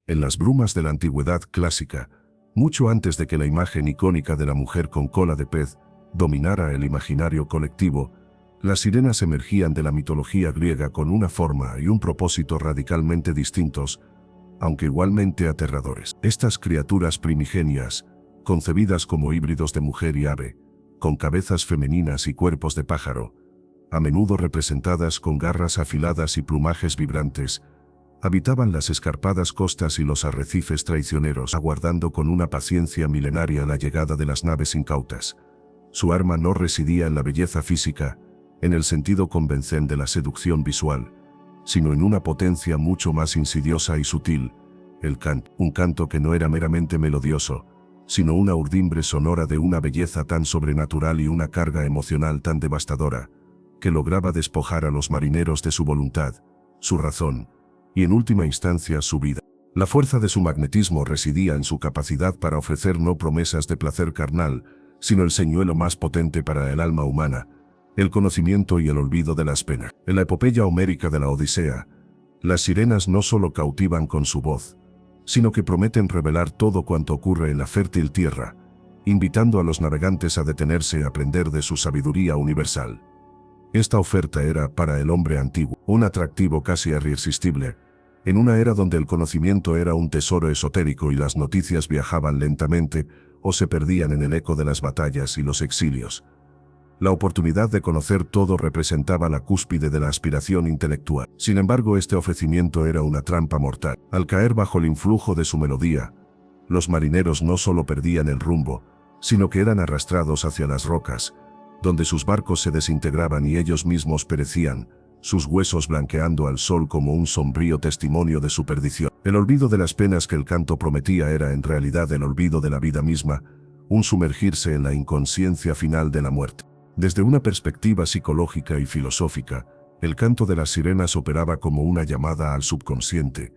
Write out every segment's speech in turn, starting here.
En las brumas de la antigüedad clásica, mucho antes de que la imagen icónica de la mujer con cola de pez dominara el imaginario colectivo, las sirenas emergían de la mitología griega con una forma y un propósito radicalmente distintos, aunque igualmente aterradores. Estas criaturas primigenias, concebidas como híbridos de mujer y ave, con cabezas femeninas y cuerpos de pájaro, a menudo representadas con garras afiladas y plumajes vibrantes, habitaban las escarpadas costas y los arrecifes traicioneros, aguardando con una paciencia milenaria la llegada de las naves incautas. Su arma no residía en la belleza física, en el sentido convencente de la seducción visual, sino en una potencia mucho más insidiosa y sutil, el canto, un canto que no era meramente melodioso, sino una urdimbre sonora de una belleza tan sobrenatural y una carga emocional tan devastadora, que lograba despojar a los marineros de su voluntad, su razón, y en última instancia su vida. La fuerza de su magnetismo residía en su capacidad para ofrecer no promesas de placer carnal, sino el señuelo más potente para el alma humana, el conocimiento y el olvido de las penas. En la epopeya homérica de la Odisea, las sirenas no solo cautivan con su voz, sino que prometen revelar todo cuanto ocurre en la fértil tierra, invitando a los navegantes a detenerse a aprender de su sabiduría universal. Esta oferta era, para el hombre antiguo, un atractivo casi irresistible, en una era donde el conocimiento era un tesoro esotérico y las noticias viajaban lentamente o se perdían en el eco de las batallas y los exilios. La oportunidad de conocer todo representaba la cúspide de la aspiración intelectual. Sin embargo, este ofrecimiento era una trampa mortal. Al caer bajo el influjo de su melodía, los marineros no solo perdían el rumbo, sino que eran arrastrados hacia las rocas, donde sus barcos se desintegraban y ellos mismos perecían, sus huesos blanqueando al sol como un sombrío testimonio de su perdición. El olvido de las penas que el canto prometía era en realidad el olvido de la vida misma, un sumergirse en la inconsciencia final de la muerte. Desde una perspectiva psicológica y filosófica, el canto de las sirenas operaba como una llamada al subconsciente,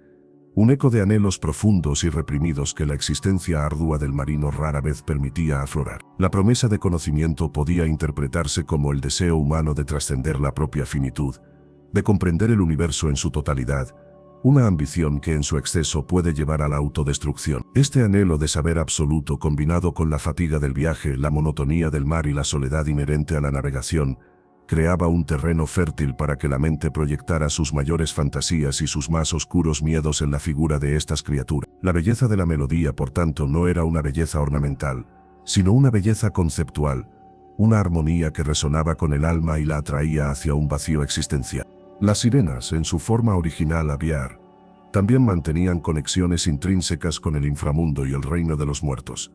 un eco de anhelos profundos y reprimidos que la existencia ardua del marino rara vez permitía aflorar. La promesa de conocimiento podía interpretarse como el deseo humano de trascender la propia finitud, de comprender el universo en su totalidad, una ambición que en su exceso puede llevar a la autodestrucción. Este anhelo de saber absoluto, combinado con la fatiga del viaje, la monotonía del mar y la soledad inherente a la navegación, creaba un terreno fértil para que la mente proyectara sus mayores fantasías y sus más oscuros miedos en la figura de estas criaturas. La belleza de la melodía, por tanto, no era una belleza ornamental, sino una belleza conceptual, una armonía que resonaba con el alma y la atraía hacia un vacío existencial. Las sirenas, en su forma original aviar, también mantenían conexiones intrínsecas con el inframundo y el reino de los muertos.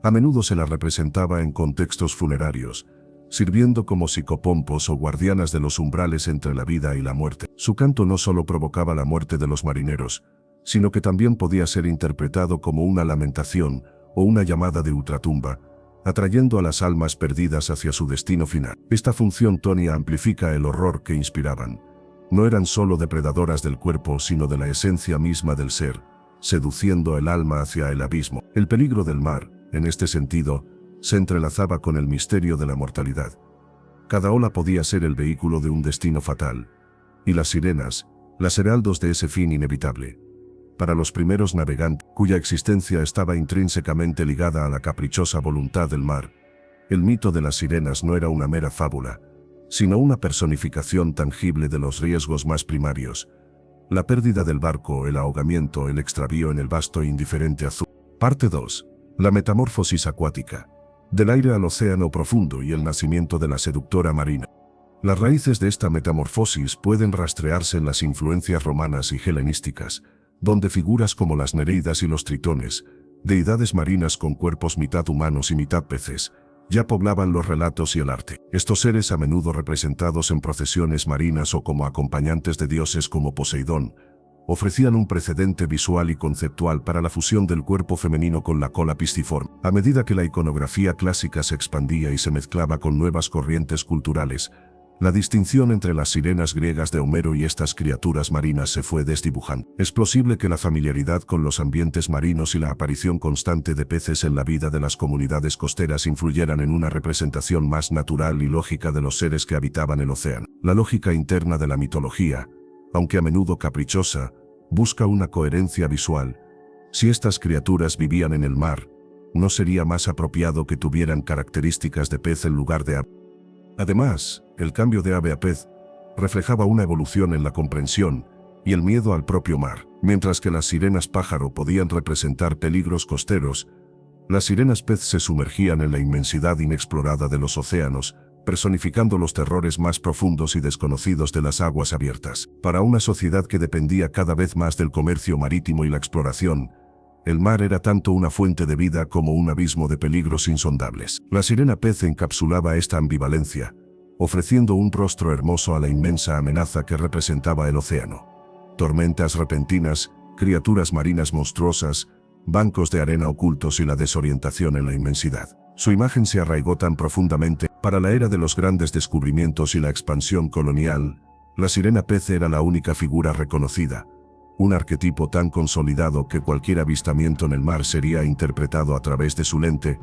A menudo se las representaba en contextos funerarios, sirviendo como psicopompos o guardianas de los umbrales entre la vida y la muerte. Su canto no solo provocaba la muerte de los marineros, sino que también podía ser interpretado como una lamentación o una llamada de ultratumba, atrayendo a las almas perdidas hacia su destino final. Esta función tonia amplifica el horror que inspiraban. No eran solo depredadoras del cuerpo, sino de la esencia misma del ser, seduciendo el alma hacia el abismo. El peligro del mar, en este sentido, se entrelazaba con el misterio de la mortalidad. Cada ola podía ser el vehículo de un destino fatal, y las sirenas, las heraldos de ese fin inevitable. Para los primeros navegantes, cuya existencia estaba intrínsecamente ligada a la caprichosa voluntad del mar, el mito de las sirenas no era una mera fábula, sino una personificación tangible de los riesgos más primarios: la pérdida del barco, el ahogamiento, el extravío en el vasto e indiferente azul. Parte 2. La metamorfosis acuática. Del aire al océano profundo y el nacimiento de la seductora marina. Las raíces de esta metamorfosis pueden rastrearse en las influencias romanas y helenísticas, donde figuras como las nereidas y los tritones, deidades marinas con cuerpos mitad humanos y mitad peces, ya poblaban los relatos y el arte. Estos seres, a menudo representados en procesiones marinas o como acompañantes de dioses como Poseidón, ofrecían un precedente visual y conceptual para la fusión del cuerpo femenino con la cola pisciforme. A medida que la iconografía clásica se expandía y se mezclaba con nuevas corrientes culturales, la distinción entre las sirenas griegas de Homero y estas criaturas marinas se fue desdibujando. Es posible que la familiaridad con los ambientes marinos y la aparición constante de peces en la vida de las comunidades costeras influyeran en una representación más natural y lógica de los seres que habitaban el océano. La lógica interna de la mitología, aunque a menudo caprichosa, Busca una coherencia visual. Si estas criaturas vivían en el mar, ¿no sería más apropiado que tuvieran características de pez en lugar de ave? Además, el cambio de ave a pez reflejaba una evolución en la comprensión y el miedo al propio mar. Mientras que las sirenas pájaro podían representar peligros costeros, las sirenas pez se sumergían en la inmensidad inexplorada de los océanos, personificando los terrores más profundos y desconocidos de las aguas abiertas. Para una sociedad que dependía cada vez más del comercio marítimo y la exploración, el mar era tanto una fuente de vida como un abismo de peligros insondables. La sirena pez encapsulaba esta ambivalencia, ofreciendo un rostro hermoso a la inmensa amenaza que representaba el océano. Tormentas repentinas, criaturas marinas monstruosas, bancos de arena ocultos y la desorientación en la inmensidad. Su imagen se arraigó tan profundamente. Para la era de los grandes descubrimientos y la expansión colonial, la sirena pez era la única figura reconocida, un arquetipo tan consolidado que cualquier avistamiento en el mar sería interpretado a través de su lente,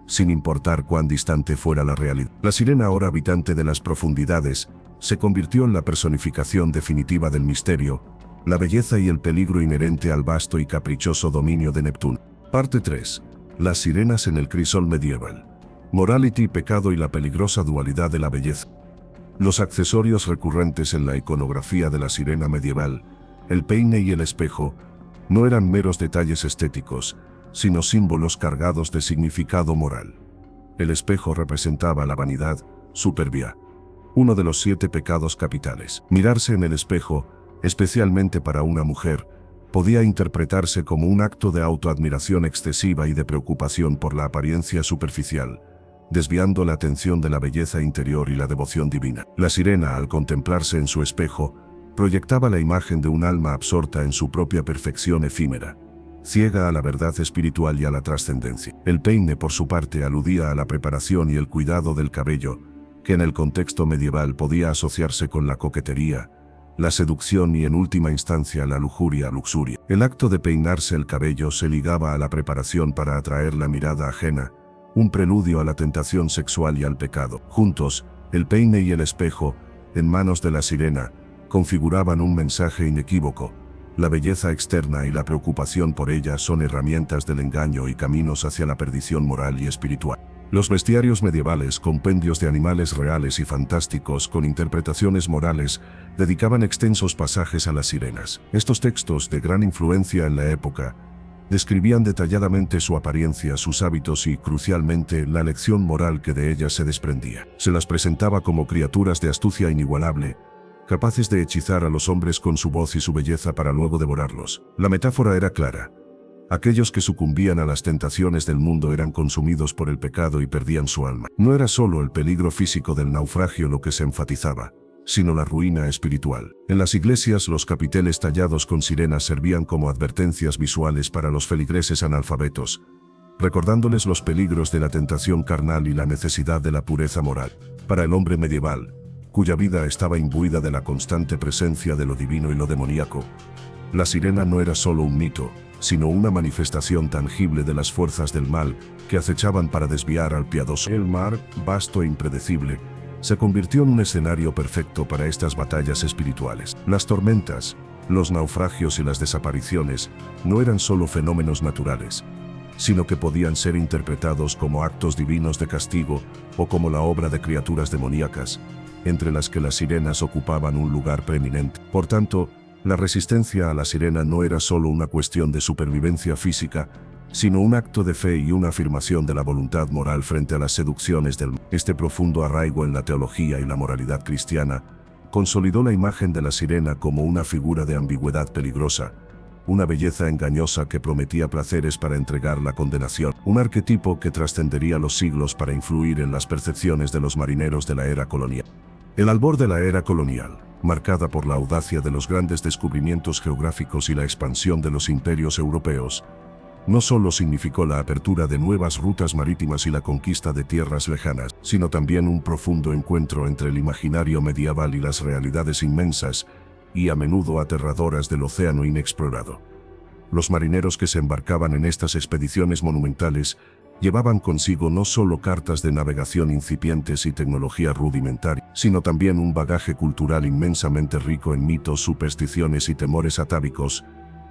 sin importar cuán distante fuera la realidad. La sirena, ahora habitante de las profundidades, se convirtió en la personificación definitiva del misterio, la belleza y el peligro inherente al vasto y caprichoso dominio de Neptuno. Parte 3. Las sirenas en el crisol medieval. Morality, pecado y la peligrosa dualidad de la belleza. Los accesorios recurrentes en la iconografía de la sirena medieval, el peine y el espejo, no eran meros detalles estéticos, sino símbolos cargados de significado moral. El espejo representaba la vanidad, superbia, uno de los 7 pecados capitales. Mirarse en el espejo, especialmente para una mujer, podía interpretarse como un acto de autoadmiración excesiva y de preocupación por la apariencia superficial, desviando la atención de la belleza interior y la devoción divina. La sirena, al contemplarse en su espejo, proyectaba la imagen de un alma absorta en su propia perfección efímera, ciega a la verdad espiritual y a la trascendencia. El peine, por su parte, aludía a la preparación y el cuidado del cabello, que en el contexto medieval podía asociarse con la coquetería, la seducción y en última instancia la luxuria. El acto de peinarse el cabello se ligaba a la preparación para atraer la mirada ajena, un preludio a la tentación sexual y al pecado. Juntos, el peine y el espejo, en manos de la sirena, configuraban un mensaje inequívoco. La belleza externa y la preocupación por ella son herramientas del engaño y caminos hacia la perdición moral y espiritual. Los bestiarios medievales, compendios de animales reales y fantásticos con interpretaciones morales, dedicaban extensos pasajes a las sirenas. Estos textos, de gran influencia en la época, describían detalladamente su apariencia, sus hábitos y, crucialmente, la lección moral que de ellas se desprendía. Se las presentaba como criaturas de astucia inigualable, capaces de hechizar a los hombres con su voz y su belleza para luego devorarlos. La metáfora era clara. Aquellos que sucumbían a las tentaciones del mundo eran consumidos por el pecado y perdían su alma. No era solo el peligro físico del naufragio lo que se enfatizaba, sino la ruina espiritual. En las iglesias, los capiteles tallados con sirenas servían como advertencias visuales para los feligreses analfabetos, recordándoles los peligros de la tentación carnal y la necesidad de la pureza moral. Para el hombre medieval, cuya vida estaba imbuida de la constante presencia de lo divino y lo demoníaco, la sirena no era solo un mito, sino una manifestación tangible de las fuerzas del mal que acechaban para desviar al piadoso. El mar, vasto e impredecible, se convirtió en un escenario perfecto para estas batallas espirituales. Las tormentas, los naufragios y las desapariciones no eran solo fenómenos naturales, sino que podían ser interpretados como actos divinos de castigo o como la obra de criaturas demoníacas, entre las que las sirenas ocupaban un lugar preeminente. Por tanto, la resistencia a la sirena no era solo una cuestión de supervivencia física, sino un acto de fe y una afirmación de la voluntad moral frente a las seducciones del mal. Este profundo arraigo en la teología y la moralidad cristiana consolidó la imagen de la sirena como una figura de ambigüedad peligrosa, una belleza engañosa que prometía placeres para entregar la condenación, un arquetipo que trascendería los siglos para influir en las percepciones de los marineros de la era colonial. El albor de la era colonial, marcada por la audacia de los grandes descubrimientos geográficos y la expansión de los imperios europeos, no solo significó la apertura de nuevas rutas marítimas y la conquista de tierras lejanas, sino también un profundo encuentro entre el imaginario medieval y las realidades inmensas y a menudo aterradoras del océano inexplorado. Los marineros que se embarcaban en estas expediciones monumentales Llevaban consigo no solo cartas de navegación incipientes y tecnología rudimentaria, sino también un bagaje cultural inmensamente rico en mitos, supersticiones y temores atávicos,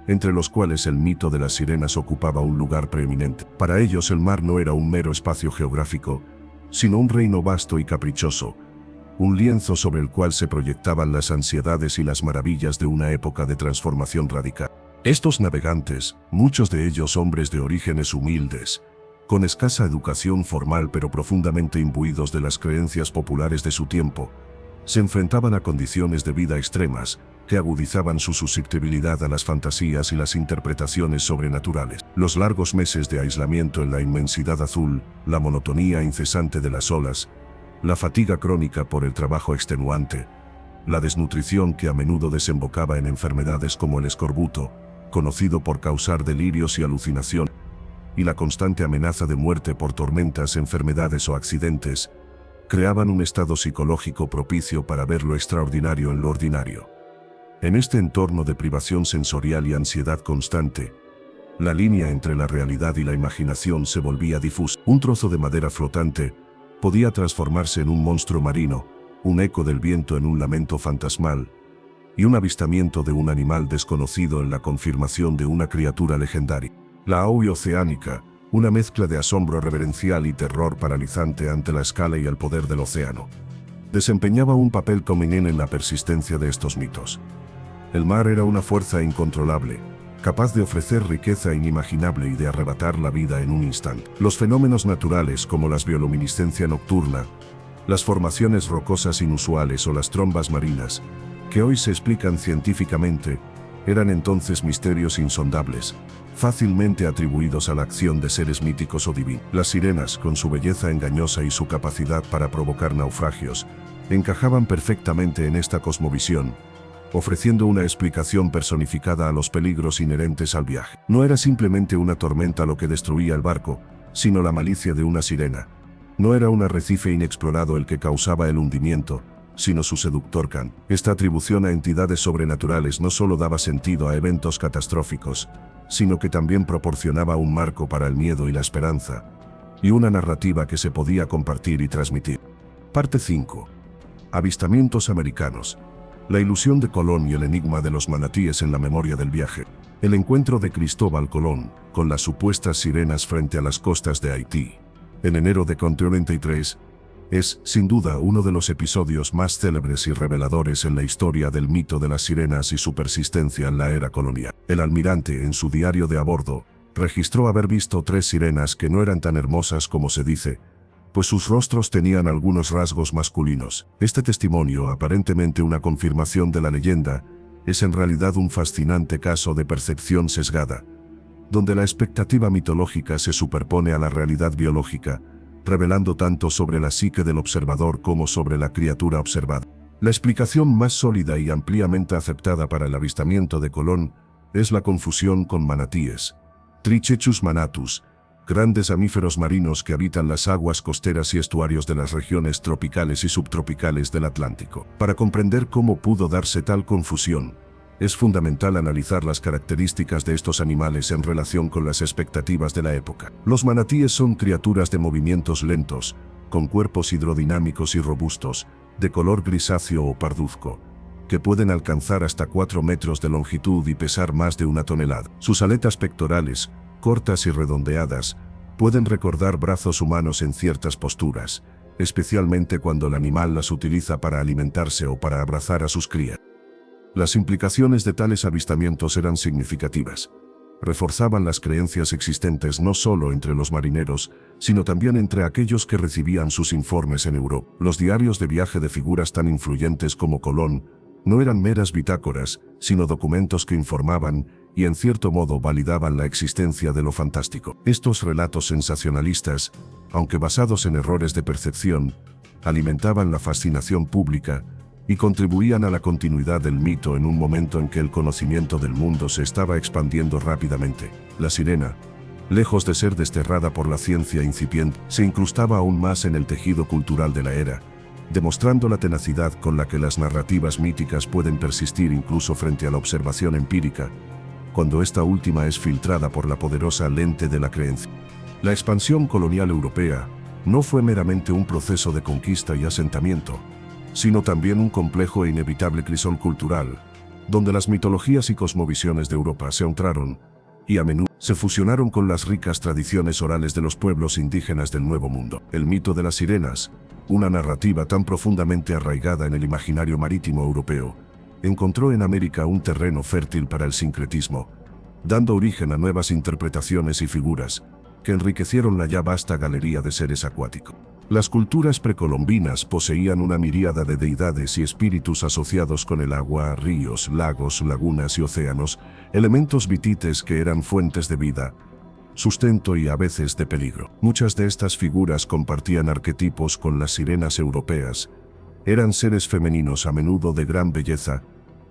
entre los cuales el mito de las sirenas ocupaba un lugar preeminente. Para ellos el mar no era un mero espacio geográfico, sino un reino vasto y caprichoso, un lienzo sobre el cual se proyectaban las ansiedades y las maravillas de una época de transformación radical. Estos navegantes, muchos de ellos hombres de orígenes humildes, con escasa educación formal pero profundamente imbuidos de las creencias populares de su tiempo, se enfrentaban a condiciones de vida extremas que agudizaban su susceptibilidad a las fantasías y las interpretaciones sobrenaturales. Los largos meses de aislamiento en la inmensidad azul, la monotonía incesante de las olas, la fatiga crónica por el trabajo extenuante, la desnutrición que a menudo desembocaba en enfermedades como el escorbuto, conocido por causar delirios y alucinación, y la constante amenaza de muerte por tormentas, enfermedades o accidentes, creaban un estado psicológico propicio para ver lo extraordinario en lo ordinario. En este entorno de privación sensorial y ansiedad constante, la línea entre la realidad y la imaginación se volvía difusa. Un trozo de madera flotante podía transformarse en un monstruo marino, un eco del viento en un lamento fantasmal, y un avistamiento de un animal desconocido en la confirmación de una criatura legendaria. La aui oceánica, una mezcla de asombro reverencial y terror paralizante ante la escala y el poder del océano, desempeñaba un papel prominente en la persistencia de estos mitos. El mar era una fuerza incontrolable, capaz de ofrecer riqueza inimaginable y de arrebatar la vida en un instante. Los fenómenos naturales como la bioluminiscencia nocturna, las formaciones rocosas inusuales o las trombas marinas, que hoy se explican científicamente, eran entonces misterios insondables, fácilmente atribuidos a la acción de seres míticos o divinos. Las sirenas, con su belleza engañosa y su capacidad para provocar naufragios, encajaban perfectamente en esta cosmovisión, ofreciendo una explicación personificada a los peligros inherentes al viaje. No era simplemente una tormenta lo que destruía el barco, sino la malicia de una sirena. No era un arrecife inexplorado el que causaba el hundimiento, sino su seductor can. Esta atribución a entidades sobrenaturales no solo daba sentido a eventos catastróficos, sino que también proporcionaba un marco para el miedo y la esperanza, y una narrativa que se podía compartir y transmitir. Parte 5. Avistamientos americanos. La ilusión de Colón y el enigma de los manatíes en la memoria del viaje. El encuentro de Cristóbal Colón con las supuestas sirenas frente a las costas de Haití, en enero de 1933, es, sin duda, uno de los episodios más célebres y reveladores en la historia del mito de las sirenas y su persistencia en la era colonial. El almirante, en su diario de a bordo, registró haber visto 3 sirenas que no eran tan hermosas como se dice, pues sus rostros tenían algunos rasgos masculinos. Este testimonio, aparentemente una confirmación de la leyenda, es en realidad un fascinante caso de percepción sesgada, donde la expectativa mitológica se superpone a la realidad biológica, revelando tanto sobre la psique del observador como sobre la criatura observada. La explicación más sólida y ampliamente aceptada para el avistamiento de Colón es la confusión con manatíes, Trichechus manatus, grandes mamíferos marinos que habitan las aguas costeras y estuarios de las regiones tropicales y subtropicales del Atlántico. Para comprender cómo pudo darse tal confusión, es fundamental analizar las características de estos animales en relación con las expectativas de la época. Los manatíes son criaturas de movimientos lentos, con cuerpos hidrodinámicos y robustos, de color grisáceo o parduzco, que pueden alcanzar hasta 4 metros de longitud y pesar más de 1 tonelada. Sus aletas pectorales, cortas y redondeadas, pueden recordar brazos humanos en ciertas posturas, especialmente cuando el animal las utiliza para alimentarse o para abrazar a sus crías. Las implicaciones de tales avistamientos eran significativas. Reforzaban las creencias existentes no solo entre los marineros, sino también entre aquellos que recibían sus informes en Europa. Los diarios de viaje de figuras tan influyentes como Colón no eran meras bitácoras, sino documentos que informaban y en cierto modo validaban la existencia de lo fantástico. Estos relatos sensacionalistas, aunque basados en errores de percepción, alimentaban la fascinación pública y contribuían a la continuidad del mito en un momento en que el conocimiento del mundo se estaba expandiendo rápidamente. La sirena, lejos de ser desterrada por la ciencia incipiente, se incrustaba aún más en el tejido cultural de la era, demostrando la tenacidad con la que las narrativas míticas pueden persistir incluso frente a la observación empírica, cuando esta última es filtrada por la poderosa lente de la creencia. La expansión colonial europea no fue meramente un proceso de conquista y asentamiento, sino también un complejo e inevitable crisol cultural, donde las mitologías y cosmovisiones de Europa se encontraron y a menudo se fusionaron con las ricas tradiciones orales de los pueblos indígenas del Nuevo Mundo. El mito de las sirenas, una narrativa tan profundamente arraigada en el imaginario marítimo europeo, encontró en América un terreno fértil para el sincretismo, dando origen a nuevas interpretaciones y figuras que enriquecieron la ya vasta galería de seres acuáticos. Las culturas precolombinas poseían una miríada de deidades y espíritus asociados con el agua, ríos, lagos, lagunas y océanos, elementos vitites que eran fuentes de vida, sustento y a veces de peligro. Muchas de estas figuras compartían arquetipos con las sirenas europeas. Eran seres femeninos a menudo de gran belleza,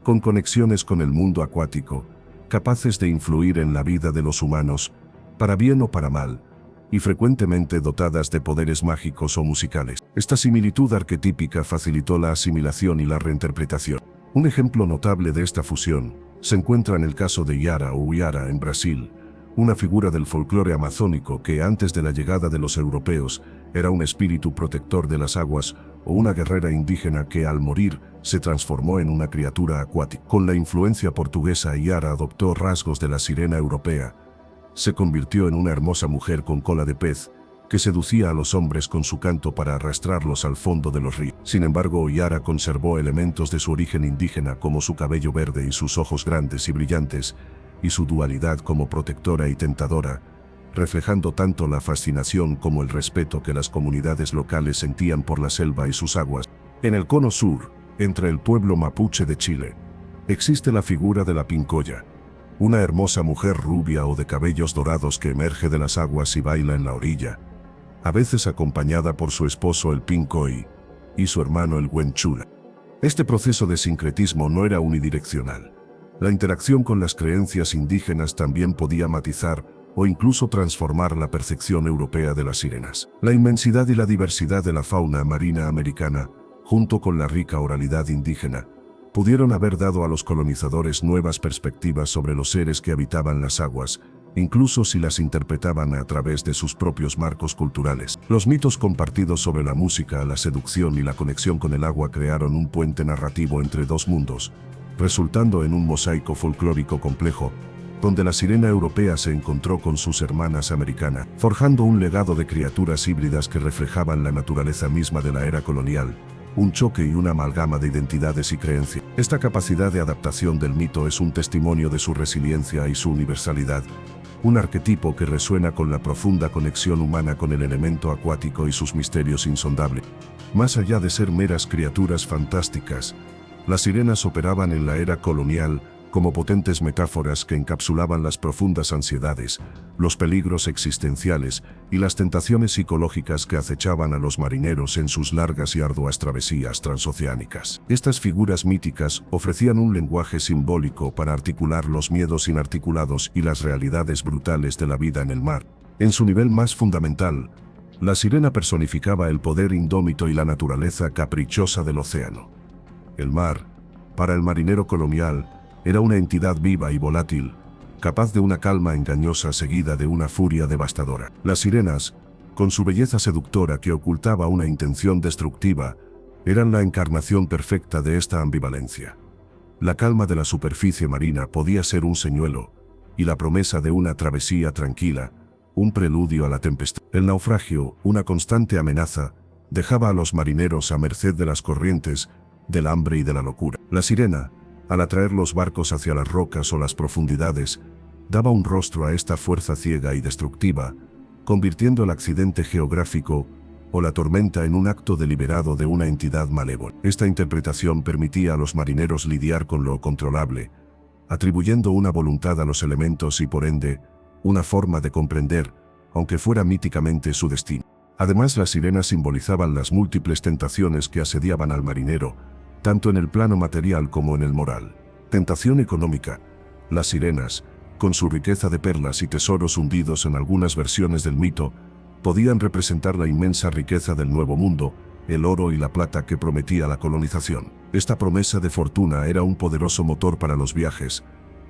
con conexiones con el mundo acuático, capaces de influir en la vida de los humanos, para bien o para mal, y frecuentemente dotadas de poderes mágicos o musicales. Esta similitud arquetípica facilitó la asimilación y la reinterpretación. Un ejemplo notable de esta fusión se encuentra en el caso de Yara o Uyara en Brasil, una figura del folclore amazónico que antes de la llegada de los europeos era un espíritu protector de las aguas o una guerrera indígena que al morir se transformó en una criatura acuática. Con la influencia portuguesa, Yara adoptó rasgos de la sirena europea. Se convirtió en una hermosa mujer con cola de pez, que seducía a los hombres con su canto para arrastrarlos al fondo de los ríos. Sin embargo, Yara conservó elementos de su origen indígena como su cabello verde y sus ojos grandes y brillantes, y su dualidad como protectora y tentadora, reflejando tanto la fascinación como el respeto que las comunidades locales sentían por la selva y sus aguas. En el cono sur, entre el pueblo mapuche de Chile, existe la figura de la pincoya, una hermosa mujer rubia o de cabellos dorados que emerge de las aguas y baila en la orilla, a veces acompañada por su esposo el pincoy y su hermano el huenchula. Este proceso de sincretismo no era unidireccional. La interacción con las creencias indígenas también podía matizar o incluso transformar la percepción europea de las sirenas. La inmensidad y la diversidad de la fauna marina americana, junto con la rica oralidad indígena, pudieron haber dado a los colonizadores nuevas perspectivas sobre los seres que habitaban las aguas, incluso si las interpretaban a través de sus propios marcos culturales. Los mitos compartidos sobre la música, la seducción y la conexión con el agua crearon un puente narrativo entre dos mundos, resultando en un mosaico folclórico complejo, donde la sirena europea se encontró con sus hermanas americanas, forjando un legado de criaturas híbridas que reflejaban la naturaleza misma de la era colonial, un choque y una amalgama de identidades y creencias. Esta capacidad de adaptación del mito es un testimonio de su resiliencia y su universalidad, un arquetipo que resuena con la profunda conexión humana con el elemento acuático y sus misterios insondables. Más allá de ser meras criaturas fantásticas, las sirenas operaban en la era colonial como potentes metáforas que encapsulaban las profundas ansiedades, los peligros existenciales y las tentaciones psicológicas que acechaban a los marineros en sus largas y arduas travesías transoceánicas. Estas figuras míticas ofrecían un lenguaje simbólico para articular los miedos inarticulados y las realidades brutales de la vida en el mar. En su nivel más fundamental, la sirena personificaba el poder indómito y la naturaleza caprichosa del océano. El mar, para el marinero colonial, era una entidad viva y volátil, capaz de una calma engañosa seguida de una furia devastadora. Las sirenas, con su belleza seductora que ocultaba una intención destructiva, eran la encarnación perfecta de esta ambivalencia. La calma de la superficie marina podía ser un señuelo, y la promesa de una travesía tranquila, un preludio a la tempestad. El naufragio, una constante amenaza, dejaba a los marineros a merced de las corrientes, del hambre y de la locura. La sirena, al atraer los barcos hacia las rocas o las profundidades, daba un rostro a esta fuerza ciega y destructiva, convirtiendo el accidente geográfico o la tormenta en un acto deliberado de una entidad malévola. Esta interpretación permitía a los marineros lidiar con lo controlable, atribuyendo una voluntad a los elementos y por ende, una forma de comprender, aunque fuera míticamente su destino. Además, las sirenas simbolizaban las múltiples tentaciones que asediaban al marinero, tanto en el plano material como en el moral. Tentación económica. Las sirenas, con su riqueza de perlas y tesoros hundidos en algunas versiones del mito, podían representar la inmensa riqueza del Nuevo Mundo, el oro y la plata que prometía la colonización. Esta promesa de fortuna era un poderoso motor para los viajes,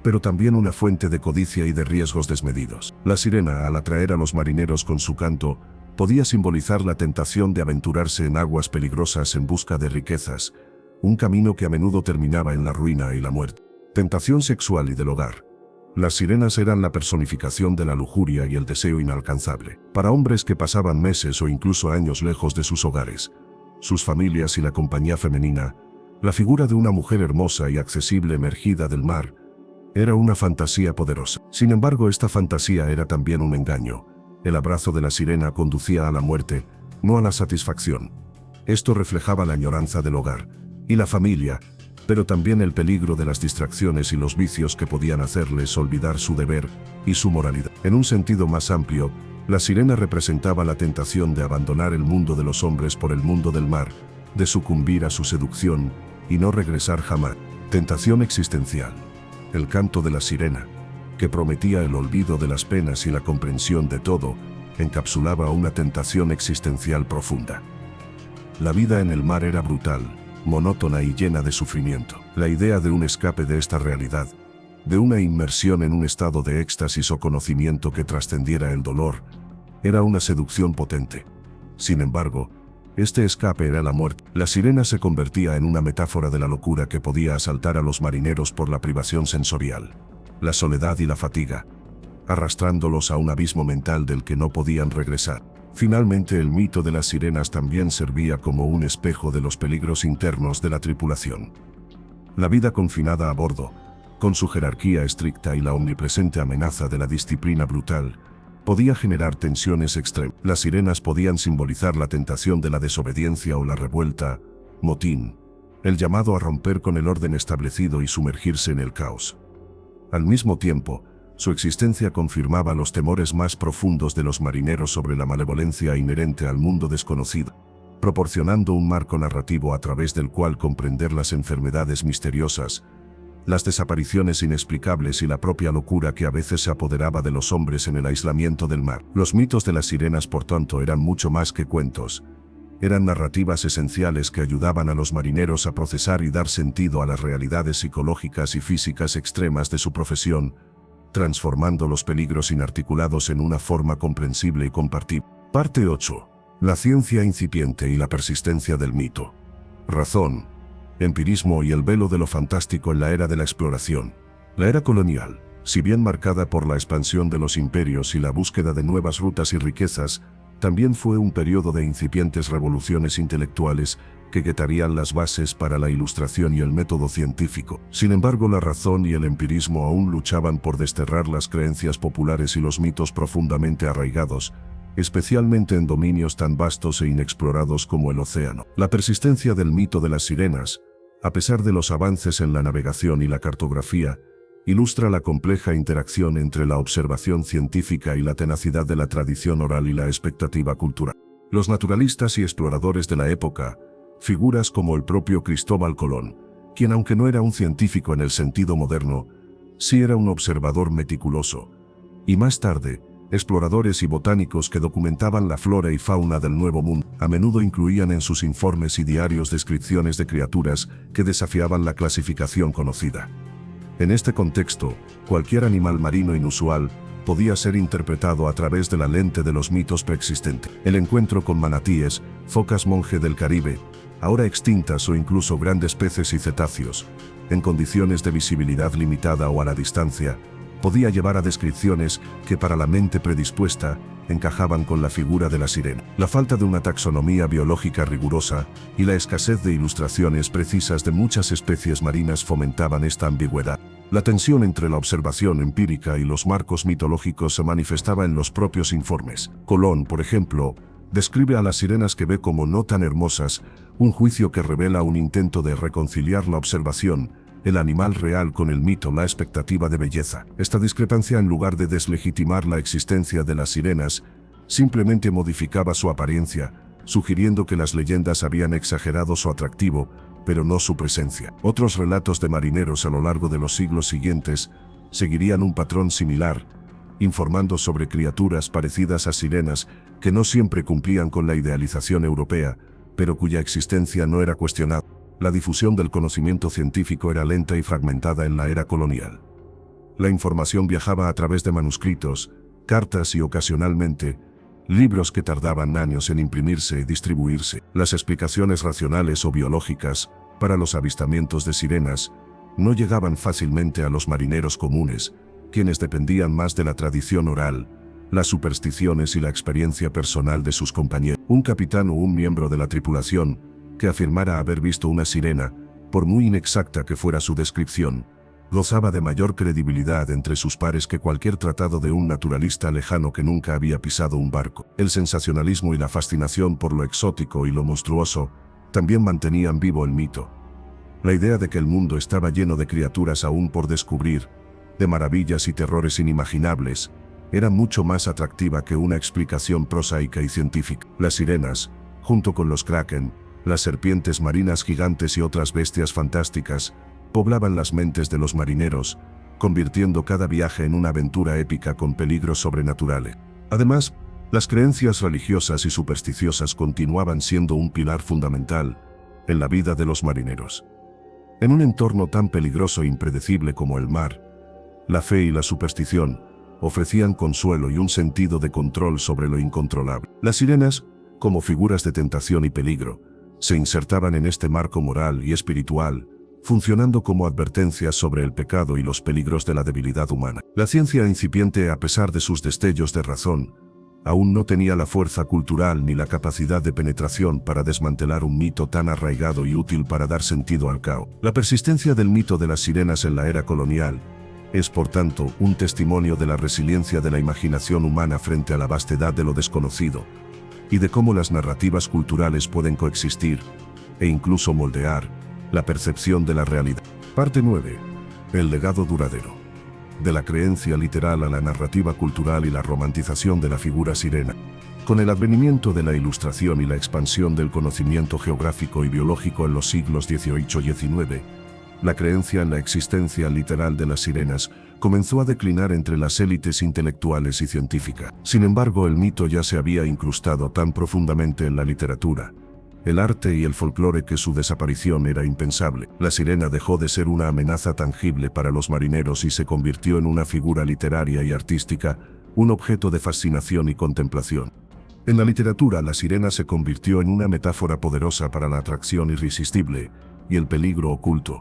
pero también una fuente de codicia y de riesgos desmedidos. La sirena, al atraer a los marineros con su canto, podía simbolizar la tentación de aventurarse en aguas peligrosas en busca de riquezas, un camino que a menudo terminaba en la ruina y la muerte. Tentación sexual y del hogar. Las sirenas eran la personificación de la lujuria y el deseo inalcanzable. Para hombres que pasaban meses o incluso años lejos de sus hogares, sus familias y la compañía femenina, la figura de una mujer hermosa y accesible emergida del mar era una fantasía poderosa. Sin embargo, esta fantasía era también un engaño. El abrazo de la sirena conducía a la muerte, no a la satisfacción. Esto reflejaba la añoranza del hogar y la familia, pero también el peligro de las distracciones y los vicios que podían hacerles olvidar su deber y su moralidad. En un sentido más amplio, la sirena representaba la tentación de abandonar el mundo de los hombres por el mundo del mar, de sucumbir a su seducción y no regresar jamás. Tentación existencial. El canto de la sirena, que prometía el olvido de las penas y la comprensión de todo, encapsulaba una tentación existencial profunda. La vida en el mar era brutal, monótona y llena de sufrimiento. La idea de un escape de esta realidad, de una inmersión en un estado de éxtasis o conocimiento que trascendiera el dolor, era una seducción potente. Sin embargo, este escape era la muerte. La sirena se convertía en una metáfora de la locura que podía asaltar a los marineros por la privación sensorial, la soledad y la fatiga, arrastrándolos a un abismo mental del que no podían regresar. Finalmente, el mito de las sirenas también servía como un espejo de los peligros internos de la tripulación. La vida confinada a bordo, con su jerarquía estricta y la omnipresente amenaza de la disciplina brutal, podía generar tensiones extremas. Las sirenas podían simbolizar la tentación de la desobediencia o la revuelta, motín, el llamado a romper con el orden establecido y sumergirse en el caos. Al mismo tiempo, su existencia confirmaba los temores más profundos de los marineros sobre la malevolencia inherente al mundo desconocido, proporcionando un marco narrativo a través del cual comprender las enfermedades misteriosas, las desapariciones inexplicables y la propia locura que a veces se apoderaba de los hombres en el aislamiento del mar. Los mitos de las sirenas, por tanto, eran mucho más que cuentos. Eran narrativas esenciales que ayudaban a los marineros a procesar y dar sentido a las realidades psicológicas y físicas extremas de su profesión, transformando los peligros inarticulados en una forma comprensible y compartible. Parte 8. La ciencia incipiente y la persistencia del mito. Razón, empirismo y el velo de lo fantástico en la era de la exploración. La era colonial, si bien marcada por la expansión de los imperios y la búsqueda de nuevas rutas y riquezas, también fue un periodo de incipientes revoluciones intelectuales que gestarían las bases para la ilustración y el método científico. Sin embargo, la razón y el empirismo aún luchaban por desterrar las creencias populares y los mitos profundamente arraigados, especialmente en dominios tan vastos e inexplorados como el océano. La persistencia del mito de las sirenas, a pesar de los avances en la navegación y la cartografía, ilustra la compleja interacción entre la observación científica y la tenacidad de la tradición oral y la expectativa cultural. Los naturalistas y exploradores de la época, figuras como el propio Cristóbal Colón, quien aunque no era un científico en el sentido moderno, sí era un observador meticuloso, y más tarde, exploradores y botánicos que documentaban la flora y fauna del Nuevo Mundo, a menudo incluían en sus informes y diarios descripciones de criaturas que desafiaban la clasificación conocida. En este contexto, cualquier animal marino inusual podía ser interpretado a través de la lente de los mitos preexistentes. El encuentro con manatíes, focas monje del Caribe, ahora extintas o incluso grandes peces y cetáceos, en condiciones de visibilidad limitada o a la distancia, podía llevar a descripciones que para la mente predispuesta encajaban con la figura de la sirena. La falta de una taxonomía biológica rigurosa y la escasez de ilustraciones precisas de muchas especies marinas fomentaban esta ambigüedad. La tensión entre la observación empírica y los marcos mitológicos se manifestaba en los propios informes. Colón, por ejemplo, describe a las sirenas que ve como no tan hermosas, un juicio que revela un intento de reconciliar la observación, el animal real con el mito, la expectativa de belleza. Esta discrepancia, en lugar de deslegitimar la existencia de las sirenas, simplemente modificaba su apariencia, sugiriendo que las leyendas habían exagerado su atractivo, pero no su presencia. Otros relatos de marineros a lo largo de los siglos siguientes seguirían un patrón similar, informando sobre criaturas parecidas a sirenas que no siempre cumplían con la idealización europea, pero cuya existencia no era cuestionada. La difusión del conocimiento científico era lenta y fragmentada en la era colonial. La información viajaba a través de manuscritos, cartas y ocasionalmente, libros que tardaban años en imprimirse y distribuirse. Las explicaciones racionales o biológicas para los avistamientos de sirenas no llegaban fácilmente a los marineros comunes, quienes dependían más de la tradición oral, las supersticiones y la experiencia personal de sus compañeros. Un capitán o un miembro de la tripulación que afirmara haber visto una sirena, por muy inexacta que fuera su descripción, gozaba de mayor credibilidad entre sus pares que cualquier tratado de un naturalista lejano que nunca había pisado un barco. El sensacionalismo y la fascinación por lo exótico y lo monstruoso también mantenían vivo el mito. La idea de que el mundo estaba lleno de criaturas aún por descubrir, de maravillas y terrores inimaginables, era mucho más atractiva que una explicación prosaica y científica. Las sirenas, junto con los kraken, las serpientes marinas gigantes y otras bestias fantásticas, poblaban las mentes de los marineros, convirtiendo cada viaje en una aventura épica con peligros sobrenaturales. Además, las creencias religiosas y supersticiosas continuaban siendo un pilar fundamental en la vida de los marineros. En un entorno tan peligroso e impredecible como el mar, la fe y la superstición ofrecían consuelo y un sentido de control sobre lo incontrolable. Las sirenas, como figuras de tentación y peligro, se insertaban en este marco moral y espiritual, funcionando como advertencias sobre el pecado y los peligros de la debilidad humana. La ciencia incipiente, a pesar de sus destellos de razón, aún no tenía la fuerza cultural ni la capacidad de penetración para desmantelar un mito tan arraigado y útil para dar sentido al caos. La persistencia del mito de las sirenas en la era colonial es, por tanto, un testimonio de la resiliencia de la imaginación humana frente a la vastedad de lo desconocido, y de cómo las narrativas culturales pueden coexistir, e incluso moldear, la percepción de la realidad. Parte 9. El legado duradero. De la creencia literal a la narrativa cultural y la romantización de la figura sirena. Con el advenimiento de la Ilustración y la expansión del conocimiento geográfico y biológico en los siglos XVIII y XIX, la creencia en la existencia literal de las sirenas comenzó a declinar entre las élites intelectuales y científicas. Sin embargo, el mito ya se había incrustado tan profundamente en la literatura, el arte y el folclore que su desaparición era impensable. La sirena dejó de ser una amenaza tangible para los marineros y se convirtió en una figura literaria y artística, un objeto de fascinación y contemplación. En la literatura, la sirena se convirtió en una metáfora poderosa para la atracción irresistible y el peligro oculto.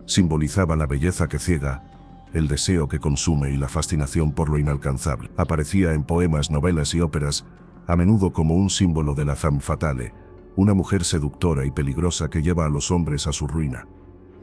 Simbolizaba la belleza que ciega, el deseo que consume y la fascinación por lo inalcanzable. Aparecía en poemas, novelas y óperas, a menudo como un símbolo de la femme fatale, una mujer seductora y peligrosa que lleva a los hombres a su ruina.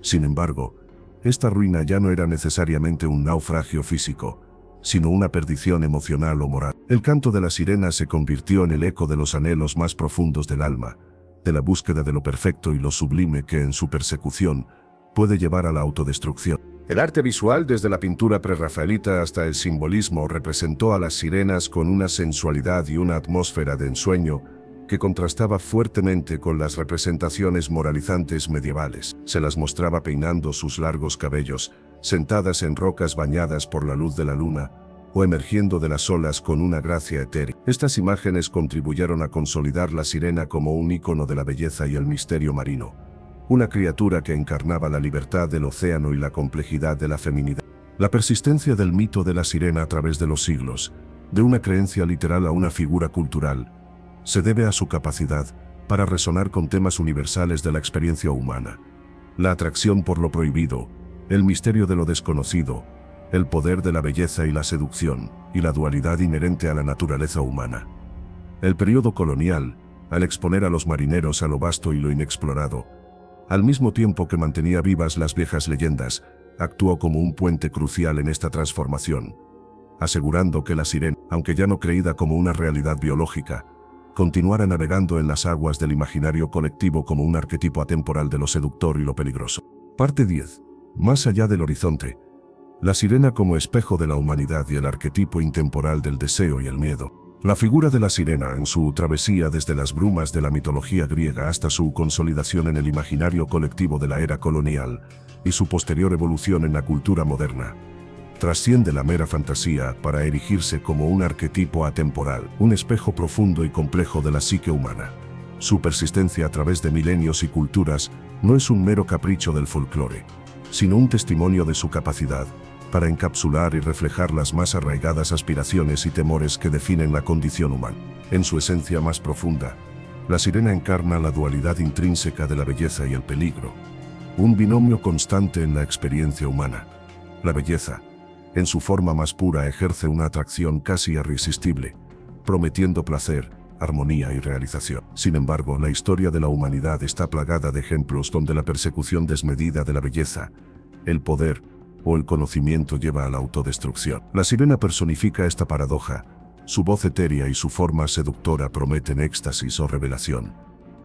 Sin embargo, esta ruina ya no era necesariamente un naufragio físico, sino una perdición emocional o moral. El canto de la sirena se convirtió en el eco de los anhelos más profundos del alma, de la búsqueda de lo perfecto y lo sublime que en su persecución puede llevar a la autodestrucción. El arte visual, desde la pintura prerrafaelita hasta el simbolismo, representó a las sirenas con una sensualidad y una atmósfera de ensueño que contrastaba fuertemente con las representaciones moralizantes medievales. Se las mostraba peinando sus largos cabellos, sentadas en rocas bañadas por la luz de la luna, o emergiendo de las olas con una gracia etérea. Estas imágenes contribuyeron a consolidar la sirena como un ícono de la belleza y el misterio marino, una criatura que encarnaba la libertad del océano y la complejidad de la feminidad. La persistencia del mito de la sirena a través de los siglos, de una creencia literal a una figura cultural, se debe a su capacidad para resonar con temas universales de la experiencia humana. La atracción por lo prohibido, el misterio de lo desconocido, el poder de la belleza y la seducción, y la dualidad inherente a la naturaleza humana. El periodo colonial, al exponer a los marineros a lo vasto y lo inexplorado, al mismo tiempo que mantenía vivas las viejas leyendas, actuó como un puente crucial en esta transformación, asegurando que la sirena, aunque ya no creída como una realidad biológica, continuara navegando en las aguas del imaginario colectivo como un arquetipo atemporal de lo seductor y lo peligroso. Parte 10. Más allá del horizonte. La sirena como espejo de la humanidad y el arquetipo intemporal del deseo y el miedo. La figura de la sirena en su travesía desde las brumas de la mitología griega hasta su consolidación en el imaginario colectivo de la era colonial y su posterior evolución en la cultura moderna, trasciende la mera fantasía para erigirse como un arquetipo atemporal, un espejo profundo y complejo de la psique humana. Su persistencia a través de milenios y culturas no es un mero capricho del folclore, sino un testimonio de su capacidad para encapsular y reflejar las más arraigadas aspiraciones y temores que definen la condición humana. En su esencia más profunda, la sirena encarna la dualidad intrínseca de la belleza y el peligro, un binomio constante en la experiencia humana. La belleza, en su forma más pura, ejerce una atracción casi irresistible, prometiendo placer, armonía y realización. Sin embargo, la historia de la humanidad está plagada de ejemplos donde la persecución desmedida de la belleza, el poder o el conocimiento lleva a la autodestrucción. La sirena personifica esta paradoja. Su voz etérea y su forma seductora prometen éxtasis o revelación,